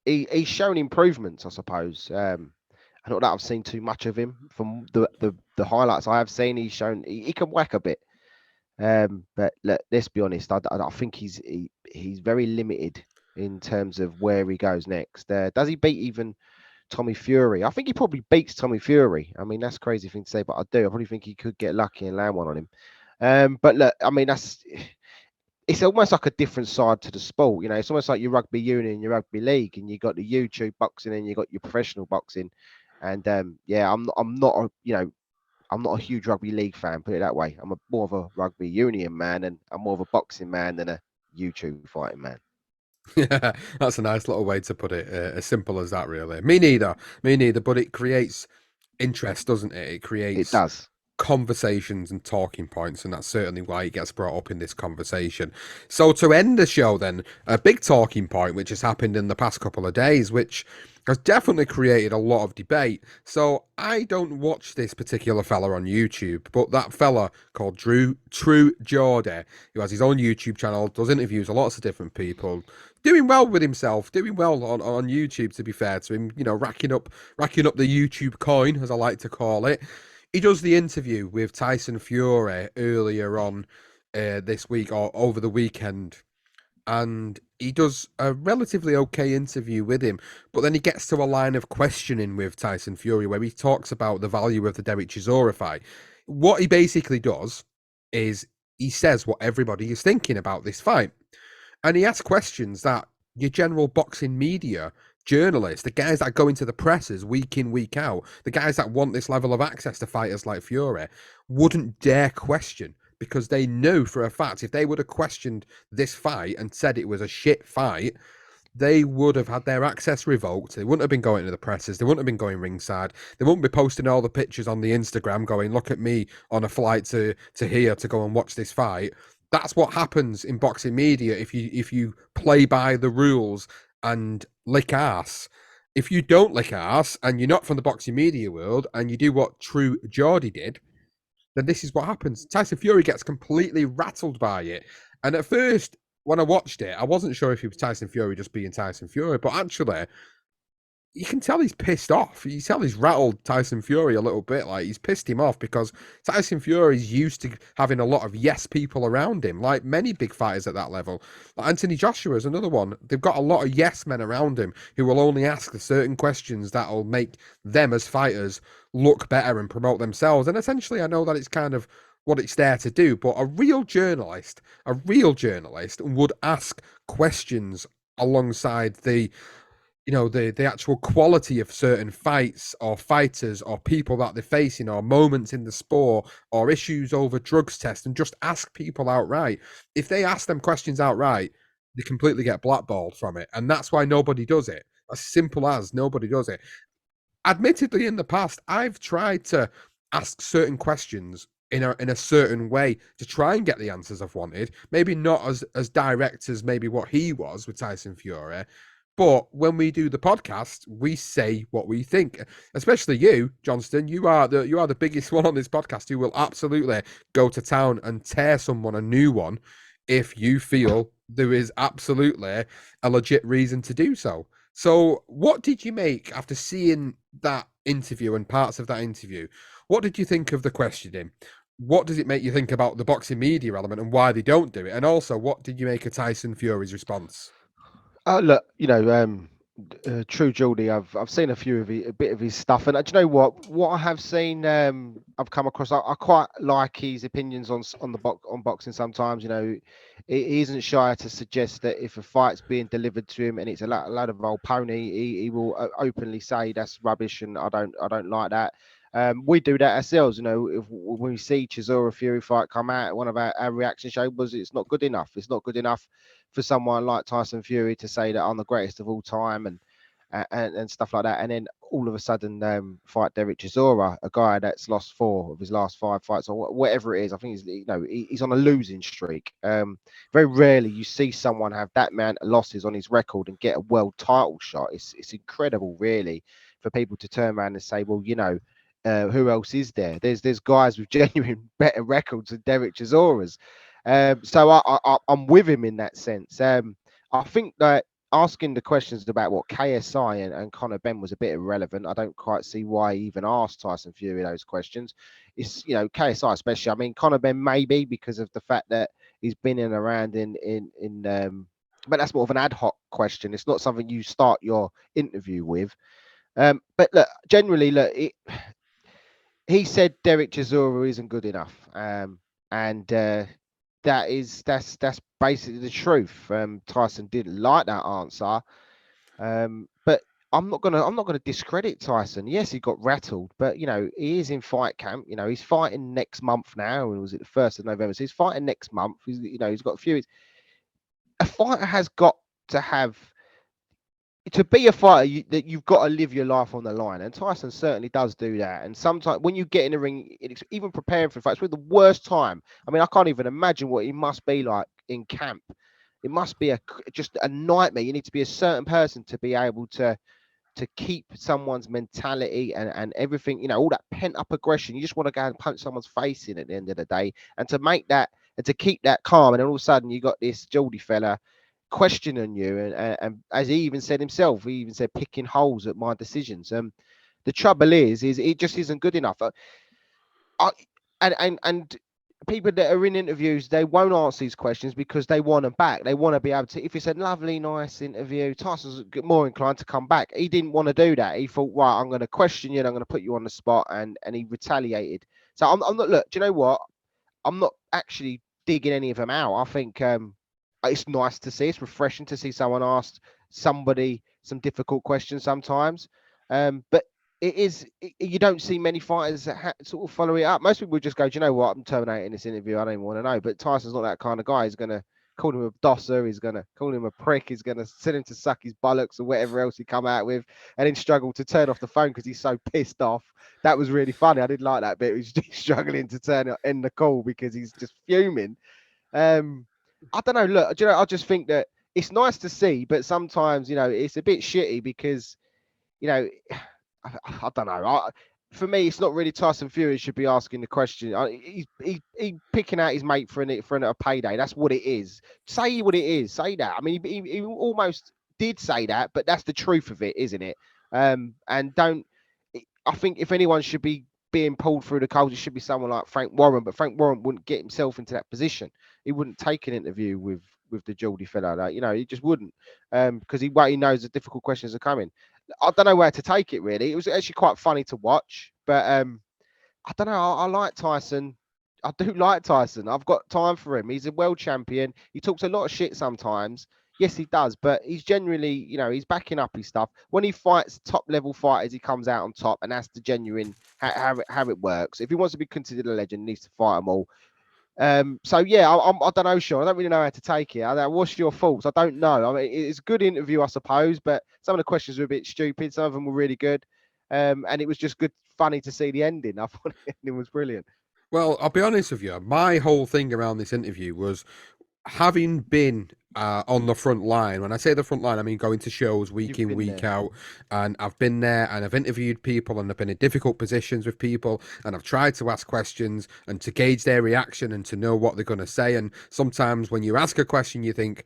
he's shown improvements, I suppose. Not that I've seen too much of him from the highlights I have seen. He's shown he can whack a bit. But let's be honest, I think he's very limited in terms of where he goes next. Does he beat even Tommy Fury? I think he probably beats Tommy Fury. I mean, that's a crazy thing to say, but I do. I probably think he could get lucky and land one on him. But look, I mean, it's almost like a different side to the sport. You know, it's almost like your rugby union, your rugby league, and you got the YouTube boxing, and you got your professional boxing. And I'm not a huge rugby league fan, put it that way. I'm more of a rugby union man, and I'm more of a boxing man than a YouTube fighting man. Yeah, that's a nice little way to put it. As simple as that, really. Me neither. Me neither. But it creates interest, doesn't it? It It creates does. conversations and talking points, and that's certainly why it gets brought up in this conversation. So to end the show, then, a big talking point which has happened in the past couple of days, which has definitely created a lot of debate. So I don't watch this particular fella on YouTube, but that fella called True Geordie, who has his own YouTube channel, does interviews with lots of different people, doing well with himself, doing well on YouTube, to be fair to him, you know, racking up the YouTube coin, as I like to call it. He does the interview with Tyson Fury earlier on this week or over the weekend, and he does a relatively okay interview with him. But then he gets to a line of questioning with Tyson Fury where he talks about the value of the Derek Chisora fight. What he basically does is he says what everybody is thinking about this fight, and he asks questions that your general boxing media journalists, the guys that go into the presses week in, week out, the guys that want this level of access to fighters like Fury, wouldn't dare question, because they knew for a fact if they would have questioned this fight and said it was a shit fight, they would have had their access revoked. They wouldn't have been going to the presses. They wouldn't have been going ringside. They wouldn't be posting all the pictures on the Instagram going, look at me on a flight to here to go and watch this fight. That's what happens in boxing media if you play by the rules and lick ass. If you don't lick ass and you're not from the boxing media world and you do what True Geordie did, then this is what happens. Tyson Fury gets completely rattled by it. And at first, when I watched it, I wasn't sure if it was Tyson Fury just being Tyson Fury, but actually, you can tell he's pissed off. You can tell he's rattled Tyson Fury a little bit. Like, he's pissed him off because Tyson Fury's used to having a lot of yes people around him, like many big fighters at that level. Like Anthony Joshua is another one. They've got a lot of yes men around him who will only ask the certain questions that'll make them as fighters look better and promote themselves. And essentially, I know that it's kind of what it's there to do. But a real journalist would ask questions alongside the actual quality of certain fights or fighters or people that they're facing or moments in the sport or issues over drugs test, and just ask people outright. If they ask them questions outright, they completely get blackballed from it, and that's why nobody does it. As simple as nobody does it. Admittedly, in the past, I've tried to ask certain questions in a certain way to try and get the answers I've wanted. Maybe not as direct as maybe what he was with Tyson Fury, but when we do the podcast, we say what we think. Especially you, Johnston. You are the biggest one on this podcast who will absolutely go to town and tear someone a new one if you feel there is absolutely a legit reason to do so. So, what did you make after seeing that interview and parts of that interview? What did you think of the questioning? What does it make you think about the boxing media element and why they don't do it? And also, what did you make of Tyson Fury's response? Look, True Geordie. I've seen a bit of his stuff, and do you know what I have seen? I've come across. I quite like his opinions on boxing. Sometimes, he isn't shy to suggest that if a fight's being delivered to him and it's a load of old pony, he will openly say that's rubbish, and I don't like that. We do that ourselves, when we see Chisora Fury fight come out, one of our reaction show was it's not good enough. It's not good enough for someone like Tyson Fury to say that I'm the greatest of all time and stuff like that. And then all of a sudden, fight Derek Chisora, a guy that's lost 4 of his last 5 fights or whatever it is. I think he's on a losing streak. Very rarely you see someone have that amount of losses on his record and get a world title shot. It's incredible, really, for people to turn around and say, well, who else is there? There's guys with genuine better records than Derek Chisora's. So I'm with him in that sense. I think that asking the questions about what KSI and Conor Benn was a bit irrelevant. I don't quite see why he even asked Tyson Fury those questions. It's KSI especially. I mean, Conor Benn maybe because of the fact that he's been in around but that's more of an ad hoc question. It's not something you start your interview with. But look, generally, he said Derek Chisora isn't good enough, and that's basically the truth. Tyson didn't like that answer, but I'm not gonna discredit Tyson. Yes, he got rattled, but he is in fight camp. He's fighting next month now, and was it the 1st of November? So he's fighting next month. He's got a few. A fighter has got to have to be a fighter, that you've got to live your life on the line, and Tyson certainly does do that. And sometimes when you get in the ring, even preparing for fights, it's the worst time. I mean, I can't even imagine what it must be like in camp. It must be just a nightmare. You need to be a certain person to be able to keep someone's mentality and everything. All that pent up aggression. You just want to go and punch someone's face in at the end of the day, and to make that and to keep that calm. And then all of a sudden, you got this Geordie fella questioning you, and as he even said himself, he even said picking holes at my decisions. The trouble is it just isn't good enough. And people that are in interviews, they won't answer these questions because they want them back. They want to be able to. If it's a lovely, nice interview, Tyson's more inclined to come back. He didn't want to do that. He thought, right, I'm going to question you and I'm going to put you on the spot, and he retaliated. So I'm not. Look, do you know what? I'm not actually digging any of them out. I think it's nice to see. It's refreshing to see someone ask somebody some difficult questions sometimes. But you don't see many fighters that sort of follow it up. Most people just go, do you know what? I'm terminating this interview. I don't even want to know. But Tyson's not that kind of guy. He's going to call him a dosser. He's going to call him a prick. He's going to send him to suck his bollocks or whatever else he come out with, and then struggle to turn off the phone because he's so pissed off. That was really funny. I did like that bit. He's struggling to end the call because he's just fuming. I don't know. Look, I just think that it's nice to see, but sometimes it's a bit shitty because I don't know. For me, it's not really Tyson Fury should be asking the question. He's picking out his mate for a payday. That's what it is. Say what it is. Say that. I mean, he almost did say that, but that's the truth of it, isn't it? And don't. I think if anyone should be being pulled through the coals, it should be someone like Frank Warren. But Frank Warren wouldn't get himself into that position. He wouldn't take an interview with the Geordie fella. He just wouldn't, because he knows the difficult questions are coming. I don't know where to take it, really. It was actually quite funny to watch, but I don't know. I like Tyson. I do like Tyson. I've got time for him. He's a world champion. He talks a lot of shit sometimes. Yes, he does, but he's generally, he's backing up his stuff. When he fights top level fighters, he comes out on top, and that's the genuine how it works. If he wants to be considered a legend, he needs to fight them all. So yeah, I don't know, Sean. I don't really know how to take it. What's your thoughts? I don't know. I mean, it's a good interview, I suppose, but some of the questions were a bit stupid. Some of them were really good, and it was just good, funny to see the ending. I thought the ending was brilliant. Well, I'll be honest with you. My whole thing around this interview was having been on the front line. When I say the front line, I mean going to shows week You've in, been week there. out. And I've been there and I've interviewed people and I've been in difficult positions with people and I've tried to ask questions and to gauge their reaction and to know what they're going to say. And sometimes when you ask a question, you think,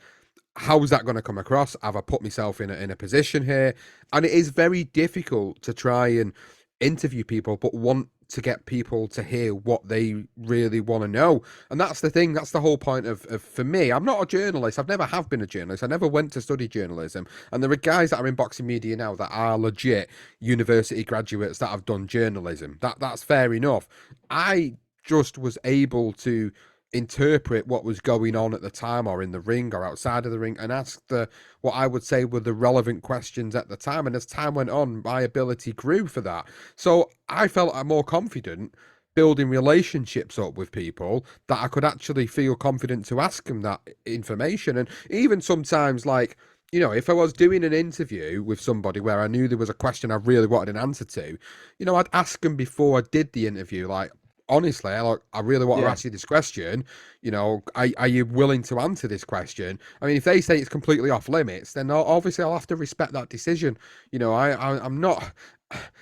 how's that going to come across? Have I put myself in a position here? And it is very difficult to try and interview people, but want to get people to hear what they really want to know. And that's the thing. That's the whole point of for me. I'm not a journalist. I've never have been a journalist. I never went to study journalism. And there are guys that are in boxing media now that are legit university graduates that have done journalism. That's fair enough. I just was able to interpret what was going on at the time or in the ring or outside of the ring and ask the what I would say were the relevant questions at the time. And as time went on, my ability grew for that. So I felt I'm more confident building relationships up with people that I could actually feel confident to ask them that information. And even sometimes, like, if I was doing an interview with somebody where I knew there was a question I really wanted an answer to, I'd ask them before I did the interview, like, honestly, I really want to Yeah, ask you this question. Are you willing to answer this question? I mean, if they say it's completely off limits, then obviously I'll have to respect that decision. I'm not.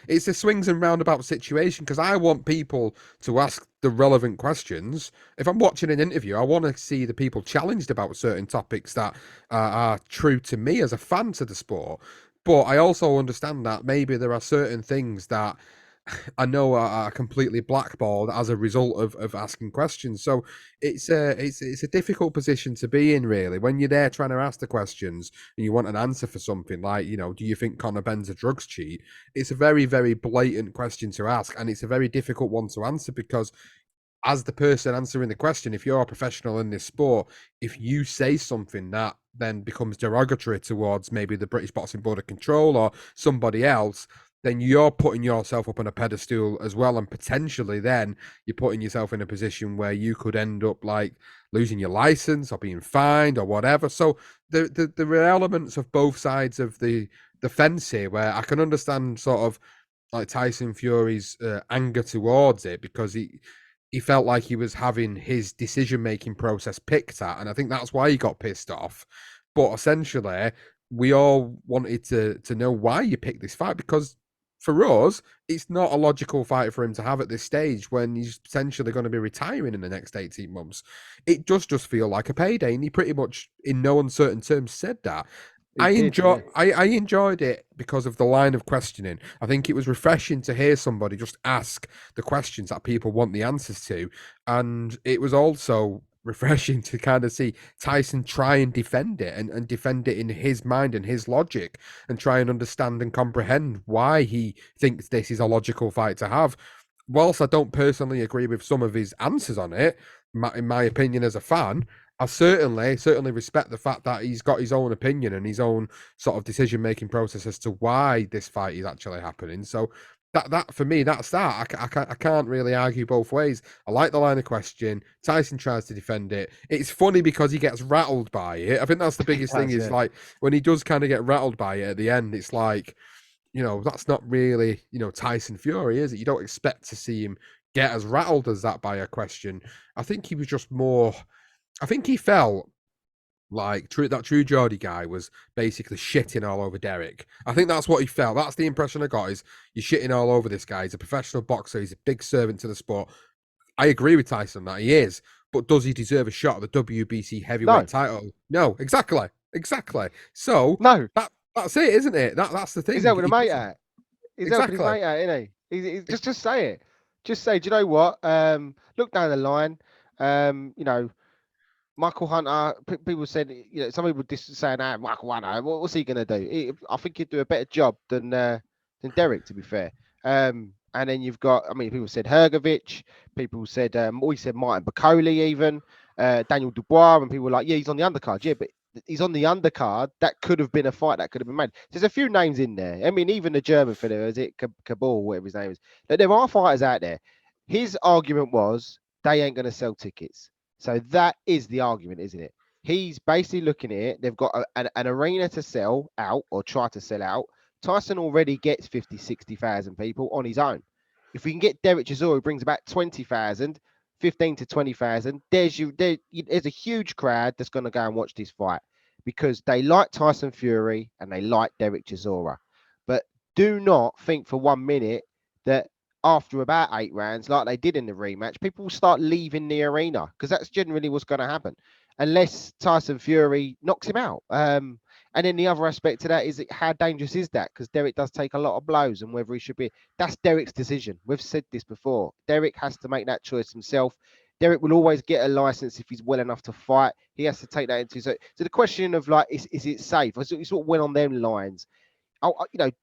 It's a swings and roundabout situation because I want people to ask the relevant questions. If I'm watching an interview, I want to see the people challenged about certain topics that are true to me as a fan to the sport. But I also understand that maybe there are certain things that I know are completely blackballed as a result of asking questions. So it's a difficult position to be in, really, when you're there trying to ask the questions and you want an answer for something like, do you think Conor Ben's a drugs cheat? It's a very, very blatant question to ask, and it's a very difficult one to answer because as the person answering the question, if you're a professional in this sport, if you say something that then becomes derogatory towards maybe the British Boxing Board of Control or somebody else, then you're putting yourself up on a pedestal as well. And potentially then you're putting yourself in a position where you could end up like losing your license or being fined or whatever. So there are elements of both sides of the fence here where I can understand sort of like Tyson Fury's anger towards it because he felt like he was having his decision making process picked at, and I think that's why he got pissed off. But essentially, we all wanted to know why you picked this fight because for us, it's not a logical fight for him to have at this stage when he's potentially going to be retiring in the next 18 months. It just feel like a payday, and he pretty much, in no uncertain terms, said that. he did. Yeah, I enjoyed it because of the line of questioning. I think it was refreshing to hear somebody just ask the questions that people want the answers to. And it was also refreshing to kind of see Tyson try and defend it and defend it in his mind and his logic and try and understand and comprehend why he thinks this is a logical fight to have. Whilst I don't personally agree with some of his answers on it, in my opinion as a fan, I certainly respect the fact that he's got his own opinion and his own sort of decision making process as to why this fight is actually happening. So that for me, that's that. I can't really argue both ways. I like the line of question. Tyson tries to defend it. It's funny because he gets rattled by it. I think that's the he biggest thing does. is Yeah, like when he does kind of get rattled by it at the end, it's like, that's not really, Tyson Fury, is it? You don't expect to see him get as rattled as that by a question. I think he was just more. I think he felt like that True Geordie guy was basically shitting all over Derek. I think that's what he felt. That's the impression I got. Is you're shitting all over this guy? He's a professional boxer. He's a big servant to the sport. I agree with Tyson that he is, but does he deserve a shot at the WBC heavyweight no, title? No, exactly. So no. that's it, isn't it? That's the He's thing. helping a He mate doesn't out. He's helping his exactly. mate out, isn't he? Just say it. Just say, do you know what? Look down the line. You know, Michael Hunter. People said, some people just saying, Michael Hunter. What's he gonna do? I think he'd do a better job than Derek, to be fair. And then you've got, I mean, people said Hergovich, people said, we said Martin Bacoli even, Daniel Dubois, and people were like, yeah, he's on the undercard. Yeah, but he's on the undercard. That could have been a fight that could have been made. There's a few names in there. I mean, even the German fella, is it Kabul, whatever his name is. There are fighters out there. His argument was they ain't going to sell tickets. So that is the argument, isn't it? He's basically looking at it. They've got an arena to sell out or try to sell out. Tyson already gets 50, 60,000 people on his own. If we can get Derek Chisora, who brings about 20,000, 15 to 20,000, there's a huge crowd that's going to go and watch this fight because they like Tyson Fury and they like Derek Chisora. But do not think for 1 minute that after about 8 rounds, like they did in the rematch, people will start leaving the arena because that's generally what's going to happen unless Tyson Fury knocks him out. And then the other aspect to that is how dangerous is that? Because Derek does take a lot of blows, and whether he should be. That's Derek's decision. We've said this before. Derek has to make that choice himself. Derek will always get a license if he's well enough to fight. He has to take that into. So the question of like, is it safe? It's what went on them lines.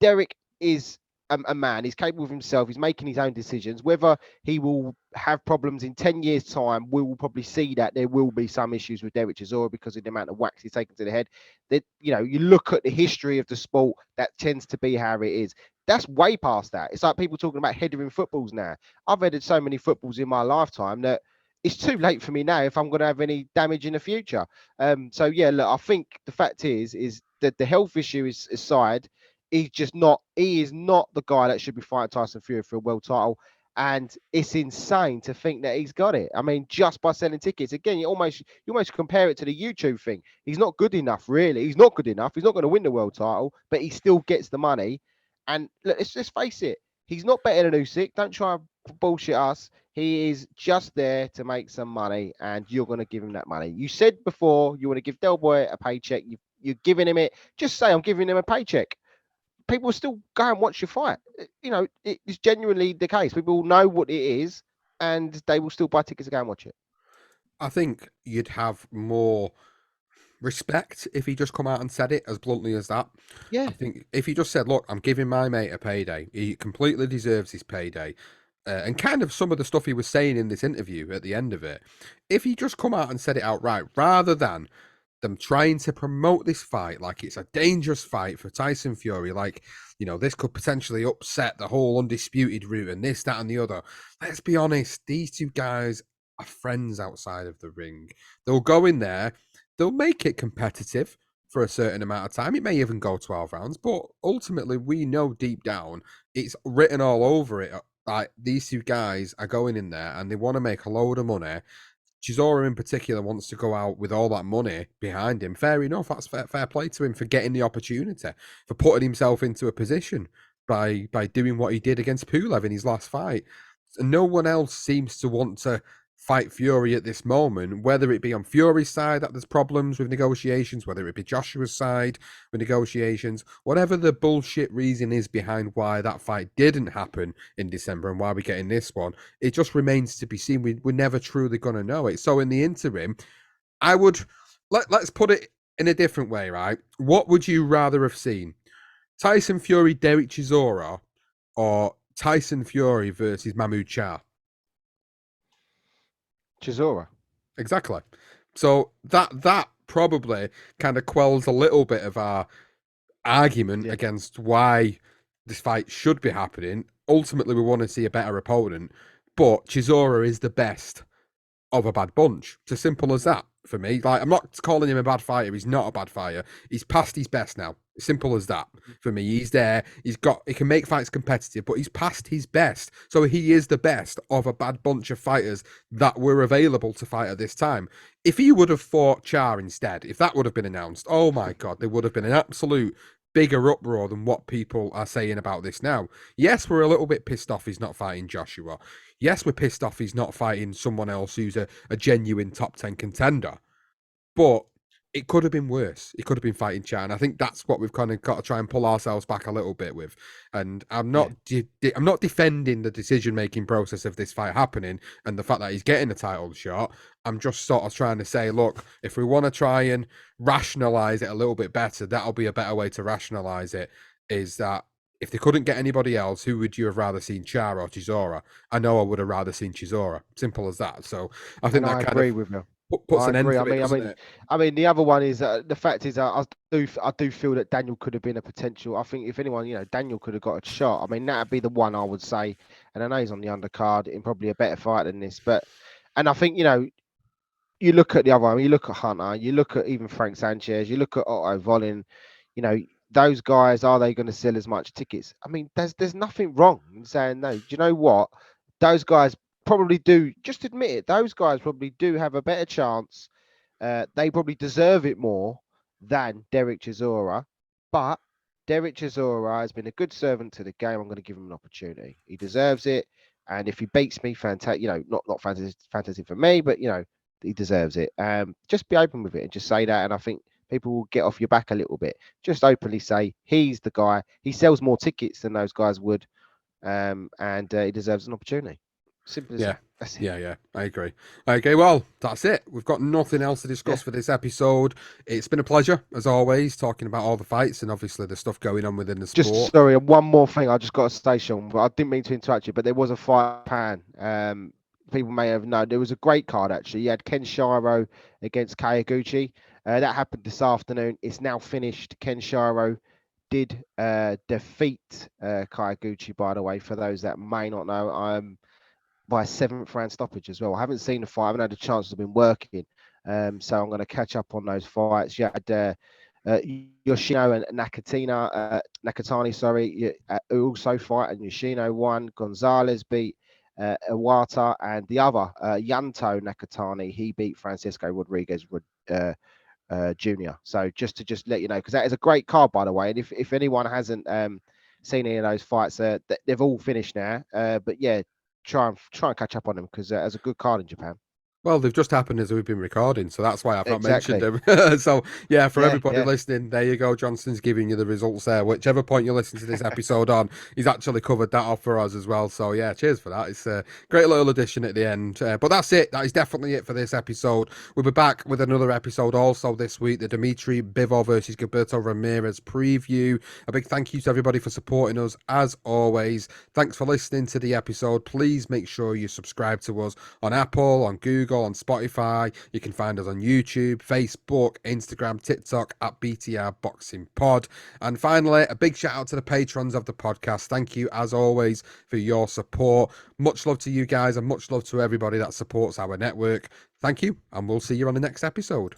Derek is a man. He's capable of himself. He's making his own decisions. Whether he will have problems in 10 years' time, we will probably see that there will be some issues with Derek Chisora because of the amount of wax he's taken to the head. That you look at the history of the sport, that tends to be how it is. That's way past that. It's like people talking about headering footballs now. I've headed so many footballs in my lifetime that it's too late for me now if I'm going to have any damage in the future. So yeah, look, I think the fact is that the health issue is aside. He is not the guy that should be fighting Tyson Fury for a world title. And it's insane to think that he's got it. I mean, just by selling tickets. Again, you almost compare it to the YouTube thing. He's not good enough, really. He's not good enough. He's not going to win the world title, but he still gets the money. And look, let's face it, he's not better than Usyk. Don't try and bullshit us. He is just there to make some money, and you're going to give him that money. You said before you want to give Del Boy a paycheck. You're giving him it. Just say, I'm giving him a paycheck. People will still go and watch your fight. It's genuinely the case. People will know what it is, and they will still buy tickets to go and watch it. I think you'd have more respect if he just come out and said it as bluntly as that. Yeah. I think if he just said, look, I'm giving my mate a payday, he completely deserves his payday. And kind of some of the stuff he was saying in this interview at the end of it, if he just come out and said it outright, rather than them trying to promote this fight like it's a dangerous fight for Tyson Fury, like, this could potentially upset the whole Undisputed route and this, that, and the other. Let's be honest, these two guys are friends outside of the ring. They'll go in there, they'll make it competitive for a certain amount of time. It may even go 12 rounds, but ultimately, we know deep down, it's written all over it. Like, these two guys are going in there and they want to make a load of money. Chisora in particular wants to go out with all that money behind him. Fair enough. That's fair play to him for getting the opportunity, for putting himself into a position by doing what he did against Pulev in his last fight. And no one else seems to want to fight Fury at this moment, whether it be on Fury's side that there's problems with negotiations, whether it be Joshua's side with negotiations, whatever the bullshit reason is behind why that fight didn't happen in December and why we're getting this one, it just remains to be seen. We're never truly going to know it. So in the interim, I would, let's put it in a different way, right? What would you rather have seen? Tyson Fury, Derek Chisora, or Tyson Fury versus Mahmoud Shah? Chisora. Exactly. So that probably kind of quells a little bit of our argument Yeah. against why this fight should be happening. Ultimately, we want to see a better opponent, but Chisora is the best of a bad bunch. It's as simple as that for me. Like, I'm not calling him a bad fighter. He's not a bad fighter. He's past his best now. Simple as that for me. He's there. He can make fights competitive, but he's past his best. So he is the best of a bad bunch of fighters that were available to fight at this time. If he would have fought Char instead, if that would have been announced, oh my God, there would have been an absolute bigger uproar than what people are saying about this now. Yes, we're a little bit pissed off he's not fighting Joshua. Yes, we're pissed off he's not fighting someone else who's a genuine top 10 contender. But it could have been worse. It could have been fighting Chan. I think that's what we've kind of got to try and pull ourselves back a little bit with. And I'm not I'm not defending the decision-making process of this fight happening and the fact that he's getting a title shot. I'm just sort of trying to say, look, if we want to try and rationalize it a little bit better, that'll be a better way to rationalize it, is that If they couldn't get anybody else, who would you have rather seen, Char or Chisora? I know I would have rather seen Chisora. Simple as that. So I think And that I kind agree of with you. puts I an end agree. to it, doesn't it? I mean, the other one is the fact is I do feel that Daniel could have been a potential. I think if anyone, Daniel could have got a shot. I mean, that'd be the one I would say. And I know he's on the undercard in probably a better fight than this, but and I think you look at the other one, you look at Hunter, you look at even Frank Sanchez, you look at Otto Volin, you know, those guys, are they going to sell as much tickets? I mean, there's nothing wrong in saying no. Do you know what? Those guys probably do. Just admit it. Those guys probably do have a better chance. They probably deserve it more than Derek Chisora. But Derek Chisora has been a good servant to the game. I'm going to give him an opportunity. He deserves it. And if he beats me, fantastic. Not fantasy for me, but he deserves it. Just be open with it and just say that. And I think people will get off your back a little bit. Just openly say he's the guy. He sells more tickets than those guys would, and he deserves an opportunity. Simple as Yeah. that. That's it. Yeah, I agree. Okay, well, that's it. We've got nothing else to Yeah. discuss for this episode. It's been a pleasure, as always, talking about all the fights and obviously the stuff going on within the Just sport. sorry, one more thing. I just got to say, Sean, but I didn't mean to interrupt you. But there was a fight in Japan. People may have known there was a great card actually. You had Ken Shiro against Kayaguchi. That happened this afternoon. It's now finished. Ken Shiro did defeat Kayaguchi, by the way, for those that may not know. By a seventh round stoppage as well. I haven't seen the fight. I haven't had a chance. I've been working, so I'm going to catch up on those fights. You had Yoshino and Nakatani, sorry, who also fight, and Yoshino won. Gonzalez beat Iwata, and the other Yanto Nakatani, he beat Francisco Rodriguez Jr. So just to let you know, because that is a great card, by the way. And if anyone hasn't seen any of those fights, they've all finished now. But yeah, try and catch up on them because there's a good card in Japan. Well, they've just happened as we've been recording, so that's why I've not mentioned Exactly. them. So, yeah, for Yeah, everybody yeah. listening, there you go. Johnston's giving you the results there. Whichever point you listen to this episode on, he's actually covered that off for us as well. So, yeah, cheers for that. It's a great little addition at the end. But that's it. That is definitely it for this episode. We'll be back with another episode also this week, the Dimitri Bivol versus Gilberto Ramirez preview. A big thank you to everybody for supporting us, as always. Thanks for listening to the episode. Please make sure you subscribe to us on Apple, on Google, on Spotify. You can find us on YouTube, Facebook, Instagram, TikTok at BTR Boxing Pod. And finally, a big shout out to the patrons of the podcast. Thank you, as always, for your support. Much love to you guys and much love to everybody that supports our network. Thank you, and we'll see you on the next episode.